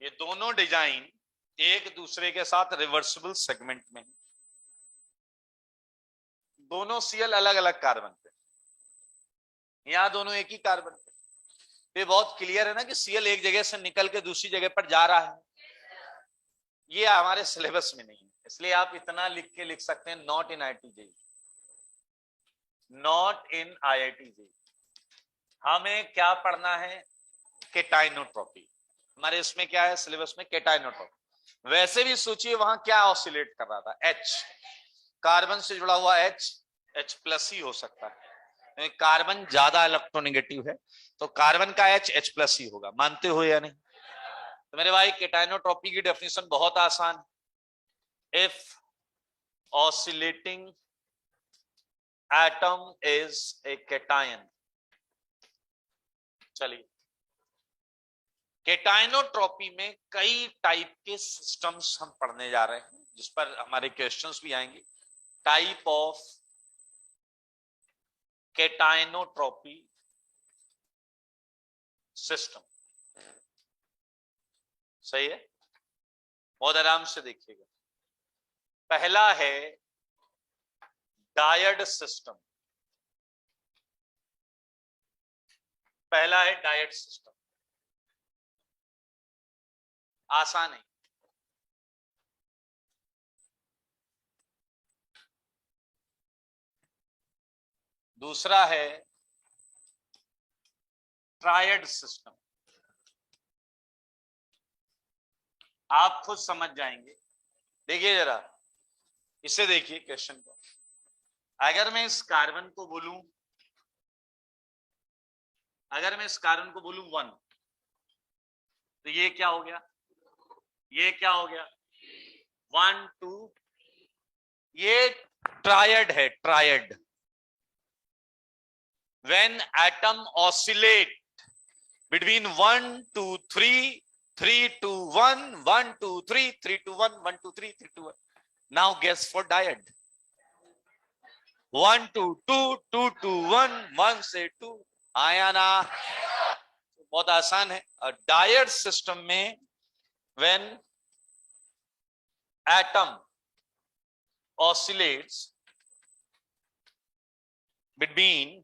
ये दोनों डिजाइन एक दूसरे के साथ रिवर्सिबल सेगमेंट में है, दोनों सीएल अलग अलग कार्बन पे, यहां दोनों एक ही कार्बन पे। ये बहुत क्लियर है ना कि सीएल एक जगह से निकल के दूसरी जगह पर जा रहा है, ये हमारे सिलेबस में नहीं है, इसलिए आप इतना लिख के लिख सकते हैं, not in IIT-JEE, not in IIT-JEE। हमें क्या पढ़ना है, केटाइनोट्रॉपी, हमारे इसमें क्या है सिलेबस में, केटाइनोट्रॉपी। वैसे भी सोचिए वहां क्या ऑसिलेट कर रहा था, H, कार्बन से जुड़ा हुआ H+ ही हो सकता है, कार्बन ज्यादा इलेक्ट्रोनेगेटिव है तो कार्बन का H+ ही होगा, मानते हो या नहीं। तो मेरे भाई केटाइनोट्रॉपी की डेफिनेशन बहुत आसान, if oscillating atom is a cation. चलिए, केटाइनोट्रॉपी में कई टाइप के सिस्टम्स हम पढ़ने जा रहे हैं, जिस पर हमारे क्वेश्चंस भी आएंगे। टाइप ऑफ केटाइनोट्रॉपी सिस्टम, सही है, बहुत आराम से देखिएगा। पहला है डायड सिस्टम, पहला है डायड सिस्टम, आसान है। दूसरा है ट्रायड सिस्टम, आप खुद समझ जाएंगे, देखिए जरा, इसे देखिए क्वेश्चन को, अगर मैं इस कार्बन को बोलूं, अगर मैं इस कार्बन को बोलूं 1, तो ये क्या हो गया, ये क्या हो गया, 1 2, ये ट्रायड है, triad. when atom oscillate between 1 2 3 3 2 1 1 2 3 3 2 1 1 2 3 3 2 1, now guess for diode, 1 2 2 2 2 1 1 से 2, आया ना, बहुत आसान है। डायड सिस्टम में when atom oscillates between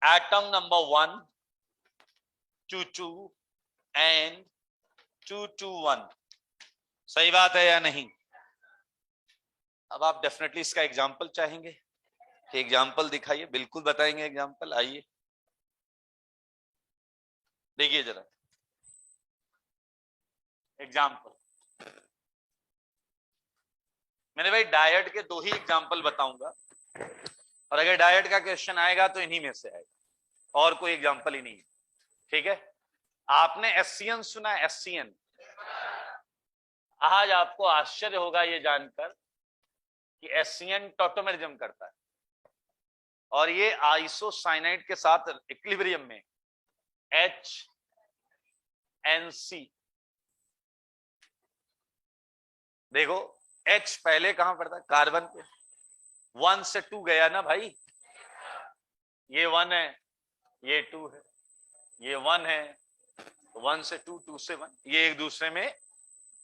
atom number 1 2 2 and 2 2 1, सही बात है या नहीं। अब आप डेफिनेटली इसका एग्जाम्पल चाहेंगे कि एग्जाम्पल दिखाइए, बिल्कुल बताएंगे एग्जाम्पल, आइए देखिए जरा एग्जाम्पल। मैंने भाई डायड के 2 ही एग्जाम्पल बताऊंगा, और अगर डायड का क्वेश्चन आएगा तो इन्हीं में से आएगा, और कोई एग्जाम्पल ही नहीं है। ठीक है, आपने एससीएन सुना है? एससीएन, आज आपको आश्चर्य होगा ये जानकर कि एससीएन टॉटोमेरिज्म करता है और ये आइसोसाइनाइड के साथ इक्विलिब्रियम में HNC। देखो H पहले कहां पड़ता है? कार्बन पे। 1 से 2 गया ना भाई, ये 1 है, ये 2 है, ये 1 है, 1 से 2, 2 से 1, ये एक दूसरे में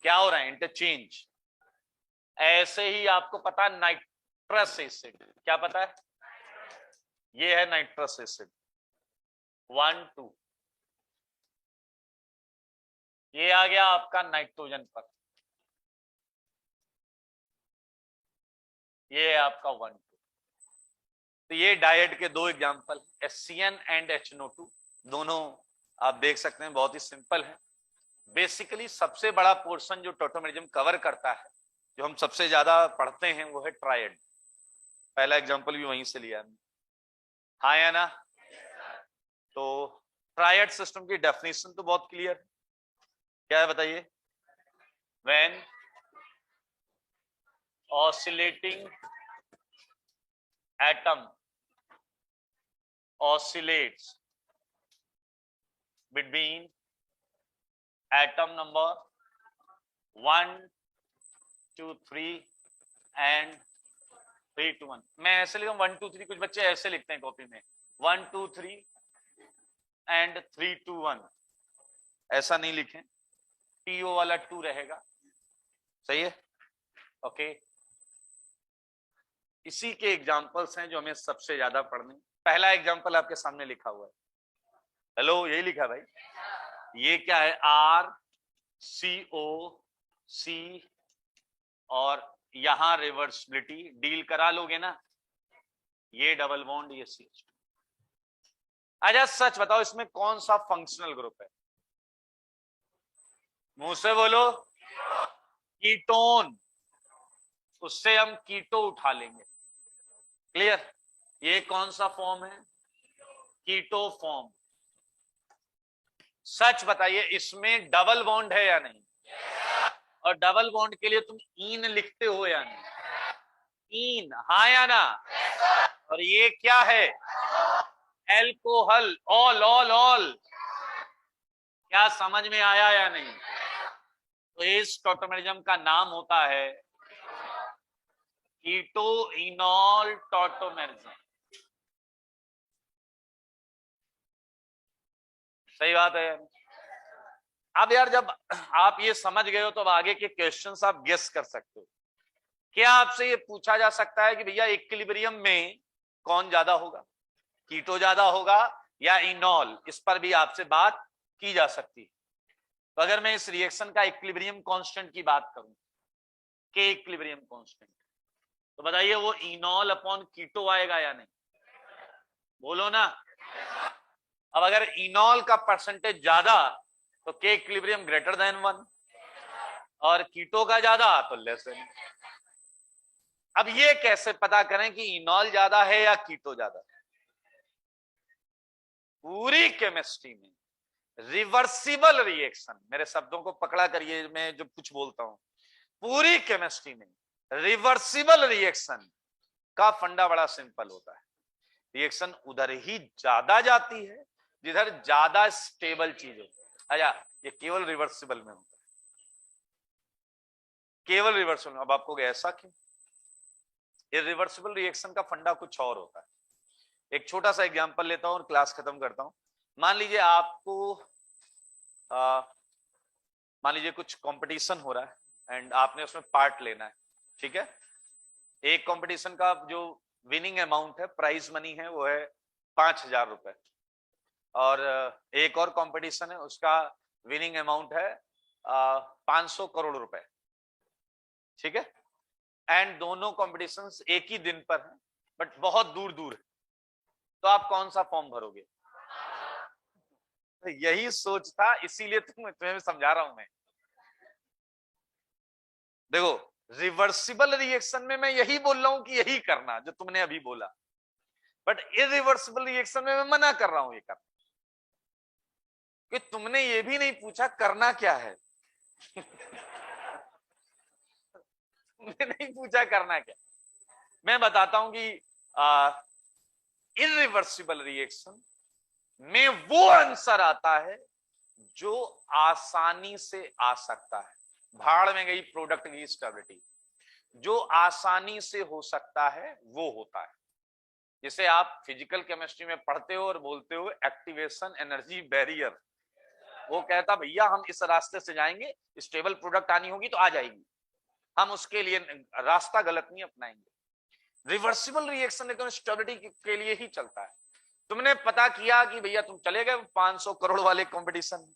क्या हो रहा है? इंटरचेंज। ऐसे ही आपको पता है नाइट्रस एसिड, क्या पता है? ये है नाइट्रस एसिड 1 2, ये आ गया आपका नाइट्रोजन पर, ये है आपका 1 2। तो ये डायड के दो एग्जांपल, HCN एंड HNO2, दोनों आप देख सकते हैं बहुत ही सिंपल है। बेसिकली सबसे बड़ा पोर्शन जो टॉटोमेरिज्म कवर करता है, जो हम सबसे ज्यादा पढ़ते हैं, वो है ट्रायड। पहला एग्जांपल भी वहीं से लिया है, हाँ या ना? तो ट्रायड सिस्टम की डेफिनेशन तो बहुत क्लियर है, क्या है बताइए? When oscillating atom oscillates between atom number 1 2 3 and 3 to 1। मैं ऐसे लिखता हूं 1 2 3, कुछ बच्चे ऐसे लिखते हैं कॉपी में 1 2 3 and 3 to 1, ऐसा नहीं लिखें, TO वाला 2 रहेगा, सही है? ओके, इसी के एग्जांपल्स हैं जो हमें सबसे ज्यादा पढ़ने। पहला एग्जांपल आपके सामने लिखा हुआ है, हेलो यही लिखा भाई, ये क्या है? RCOC और यहां रिवर्सिबिलिटी डील करा लोगे ना, ये डबल बॉन्ड, ये CH2। अच्छा सच बताओ इसमें कौन सा फंक्शनल ग्रुप है? मुंह से बोलो। कीटोन, उससे हम कीटो उठा लेंगे, क्लियर? ये कौन सा फॉर्म है? कीटो फॉर्म। सच बताइए इसमें डबल बॉन्ड है या नहीं? और डबल बॉन्ड के लिए तुम ईन लिखते हो या नहीं? ईन, हाँ या ना? और ये क्या है? Alcohol, all all all. क्या समझ में आया या नहीं? तो इस टॉटोमेरिज्म का नाम होता है कीटो इनॉल टॉटोमेरिज्म। सही बात है। अब यार जब आप ये समझ गए हो तो अब आगे के क्वेश्चंस आप गेस कर सकते हो। क्या आपसे ये पूछा जा सकता है कि भैया इक्विलिब्रियम में कौन ज्यादा होगा? कीटो ज्यादा होगा या इनॉल? इस पर भी आपसे बात की जा सकती है। तो अगर मैं इस रिएक्शन का इक्विलिब्रियम कांस्टेंट की बात करूं, के इक्विलिब्रियम कांस्टेंट, तो बताइए वो इनॉल अपॉन कीटो आएगा या नहीं? बोलो ना। अब अगर इनॉल का परसेंटेज ज्यादा तो के इक्विलिब्रियम ग्रेटर देन 1 और कीटो का ज्यादा तो लेस देन। अब ये कैसे पता करें कि इनॉल ज्यादा है या कीटो ज्यादा? पूरी केमिस्ट्री में रिवर्सिबल रिएक्शन, मेरे शब्दों को पकड़ा करिए मैं जो कुछ बोलता हूं, पूरी केमिस्ट्री में रिवर्सिबल रिएक्शन का फंडा बड़ा सिंपल होता है। रिएक्शन उधर ही ज्यादा जाती है जिधर ज्यादा स्टेबल चीज हो। अच्छा, ये केवल रिवर्सिबल में होता है, केवल रिवर्सिबल। अब आपको ऐसा क्यों? ये रिवर्सिबल रिएक्शन का फंडा कुछ और होता है। एक छोटा सा एग्जांपल लेता हूं और क्लास खत्म करता हूं। मान लीजिए आपको मान लीजिए कुछ कंपटीशन हो रहा है एंड आपने उसमें पार्ट लेना है, ठीक है? एक कंपटीशन का जो विनिंग अमाउंट है, प्राइज मनी है, वो है 5,000 रुपए, और एक और कंपटीशन है उसका विनिंग अमाउंट है 500 करोड़ रुपए, ठीक है? एंड दोनों कॉम्पिटिशन्स एक ही दिन पर हैं बट बहुत दूर दूर है, तो आप कौन सा फॉर्म भरोगे? यही सोच था, इसीलिए तुम्हें समझा रहा हूं मैं। देखो रिवर्सिबल रिएक्शन में मैं यही बोल रहा हूं कि यही करना जो तुमने अभी बोला, बट इरिवर्सिबल रिएक्शन में मैं मना कर रहा हूं ये करना। कि तुमने ये भी नहीं पूछा करना क्या है। तुमने नहीं पूछा करना क्या। मैं बताता हूं कि इरिवर्सिबल रिएक्शन में वो आंसर आता है जो आसानी से आ सकता है। भाड़ में गई प्रोडक्ट की स्टेबिलिटी। जो आसानी से हो सकता है वो होता है। जिसे आप फिजिकल केमिस्ट्री में पढ़ते हो और बोलते हो एक्टिवेशन एनर्जी बैरियर। वो कहता भैया हम इस रास्ते से जाएंगे, स्टेबल प्रोडक्ट आनी होगी तो आ जाएगी, हम उसके लिए रास्ता गलत नहीं अपनाएंगे। रिवर्सिबल रिएक्शन लेकिन स्टेबिलिटी के लिए ही चलता है। तुमने पता किया कि भैया तुम चले गए 500 करोड़ वाले कंपटीशन में,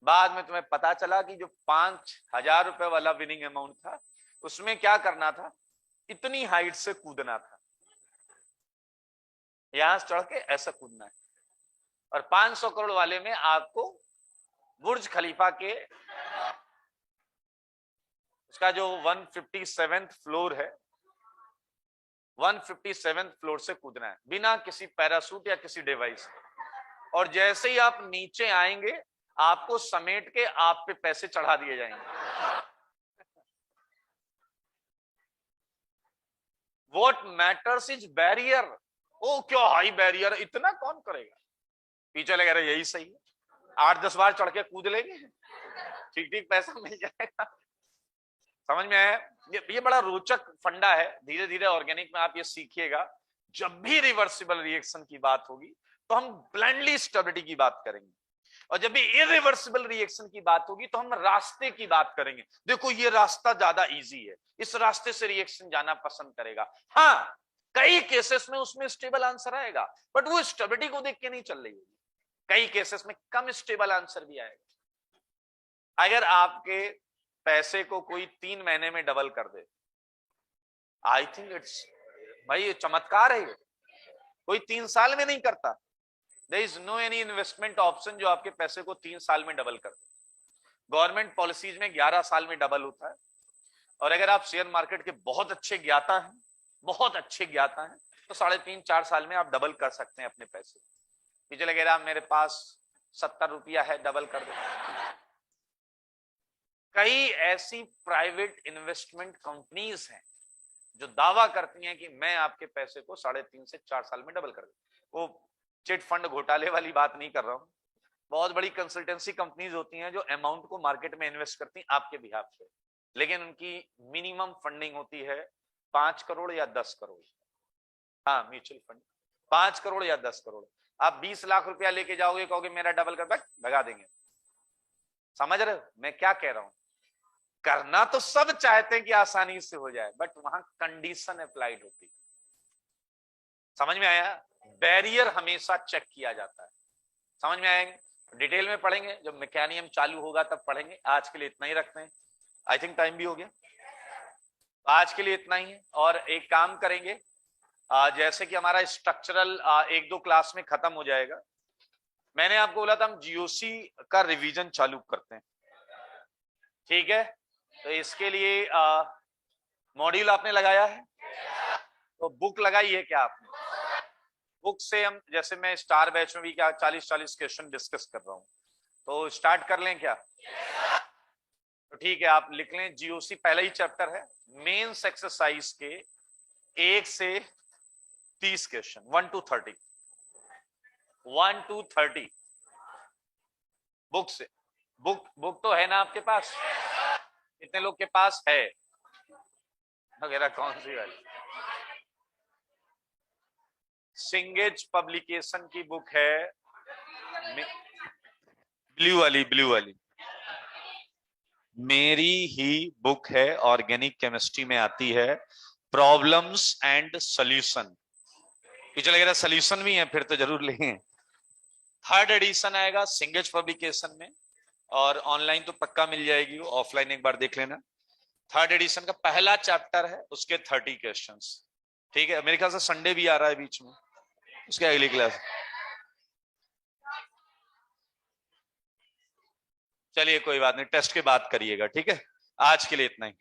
बाद में तुम्हें पता चला कि जो 5,000 रुपए वाला विनिंग अमाउंट था उसमें क्या करना था, इतनी हाइट से कूदना था, यहां से चढ़ के ऐसा कूदना है। और 500 करोड़ वाले में आपको बुर्ज खलीफा के उसका जो 157th फ्लोर है, 157th फ्लोर से कूदना है बिना किसी पैरासूट या किसी डिवाइस। और जैसे ही आप नीचे आएंगे आपको समेट के आप पे पैसे चढ़ा दिए जाएंगे। What matters is barrier. ओ क्या हाई बैरियर, इतना कौन करेगा। पीछे लगे रहे यही सही है, 8-10 बार चढ़ के कूद लेंगे, ठीक ठीक पैसा मिल जाएगा। समझ में आया। ये बड़ा रोचक फंडा है। धीरे धीरे ऑर्गेनिक में आप ये सीखिएगा। जब भी रिवर्सिबल रिएक्शन की बात होगी तो हम ब्लाइंडली स्टेबिलिटी की बात करेंगे, और जब भी इरिवर्सिबल रिएक्शन की बात होगी तो हम रास्ते की बात करेंगे। देखो ये रास्ता ज्यादा इजी है, इस रास्ते से रिएक्शन जाना पसंद करेगा। हाँ कई केसेस में उसमें स्टेबल आंसर आएगा, बट वो स्टेबिलिटी को देख के नहीं चल रही होगी। कई केसेस में कम स्टेबल आंसर भी आएगा। अगर आपके पैसे को कोई 3 महीने में डबल कर दे, आई थिंक इट्स, भाई ये चमत्कार है। कोई 3 साल में नहीं करता। There is no any investment option जो आपके पैसे को 3 साल में डबल कर दे। गवर्नमेंट पॉलिसीज में 11 साल में डबल होता है। और अगर आप शेयर मार्केट के बहुत अच्छे ज्ञाता हैं, बहुत अच्छे ज्ञाता हैं, तो 3.5-4 साल में आप डबल कर सकते हैं अपने पैसे। पीछे लगे रहा मेरे पास 70 रुपया है, डबल कर दो। कई ऐसी प्राइवेट इन्वेस्टमेंट कंपनीज हैं जो दावा करती हैं कि मैं आपके पैसे को 3.5 से 4 साल में डबल कर दूं। वो चिट फंड घोटाले वाली बात नहीं कर रहा हूं। बहुत बड़ी कंसल्टेंसी कंपनीज होती हैं जो अमाउंट को मार्केट में इन्वेस्ट करती हैं आपके बिहाफ पे, लेकिन उनकी मिनिमम फंडिंग होती है 5 करोड़ या 10 करोड़। हाँ म्यूचुअल फंड 5 करोड़ या 10 करोड़। आप 20 लाख रुपया लेके जाओगे, कहोगे मेरा डबल कर, भगा देंगे। समझ रहे हो मैं क्या कह रहा हूं। करना तो सब चाहते हैं कि आसानी से हो जाए, बट वहां कंडीशन अप्लाइड होती है। समझ में आया। बैरियर हमेशा चेक किया जाता है। समझ में आएंगे। डिटेल में पढ़ेंगे जब मैकेनियम चालू होगा तब पढ़ेंगे। आज के लिए इतना ही रखते हैं। आई थिंक टाइम भी हो गया। आज के लिए इतना ही है। और एक काम करेंगे, जैसे कि हमारा स्ट्रक्चरल 1-2 क्लास में खत्म हो जाएगा। मैंने आपको बोला था हम जीओसी का रिवीजन चालू करते हैं, ठीक है। तो इसके लिए मॉड्यूल आपने लगाया है, तो बुक लगाई है क्या आपने। बुक से हम, जैसे मैं स्टार बैच में भी क्या 40-40 क्वेश्चन डिस्कस कर रहा हूं, तो स्टार्ट कर लें क्या। तो ठीक है, आप लिख लें जीओसी पहला ही चैप्टर है। मेंस एक्सरसाइज के 1 से 30 क्वेश्चन, 1 to 30, 1 to 30 बुक से। बुक तो है ना आपके पास। कितने लोग के पास है वगैरह। कौन सी वाली। सिंगेज पब्लिकेशन की बुक है, ब्लू वाली मेरी ही बुक है, ऑर्गेनिक केमिस्ट्री में आती है, प्रॉब्लम्स एंड सॉल्यूशन। पीछे लग रहा सॉल्यूशन भी है, फिर तो जरूर लेंगे। 3rd एडिशन आएगा सिंगेज पब्लिकेशन में, और ऑनलाइन तो पक्का मिल जाएगी, वो ऑफलाइन एक बार देख लेना। 3rd एडिशन का पहला चैप्टर है, उसके 30 क्वेश्चंस, ठीक है। मेरे ख्याल से संडे भी आ रहा है बीच में, उसके अगली क्लास। चलिए कोई बात नहीं, टेस्ट के बाद करिएगा, ठीक है। आज के लिए इतना ही।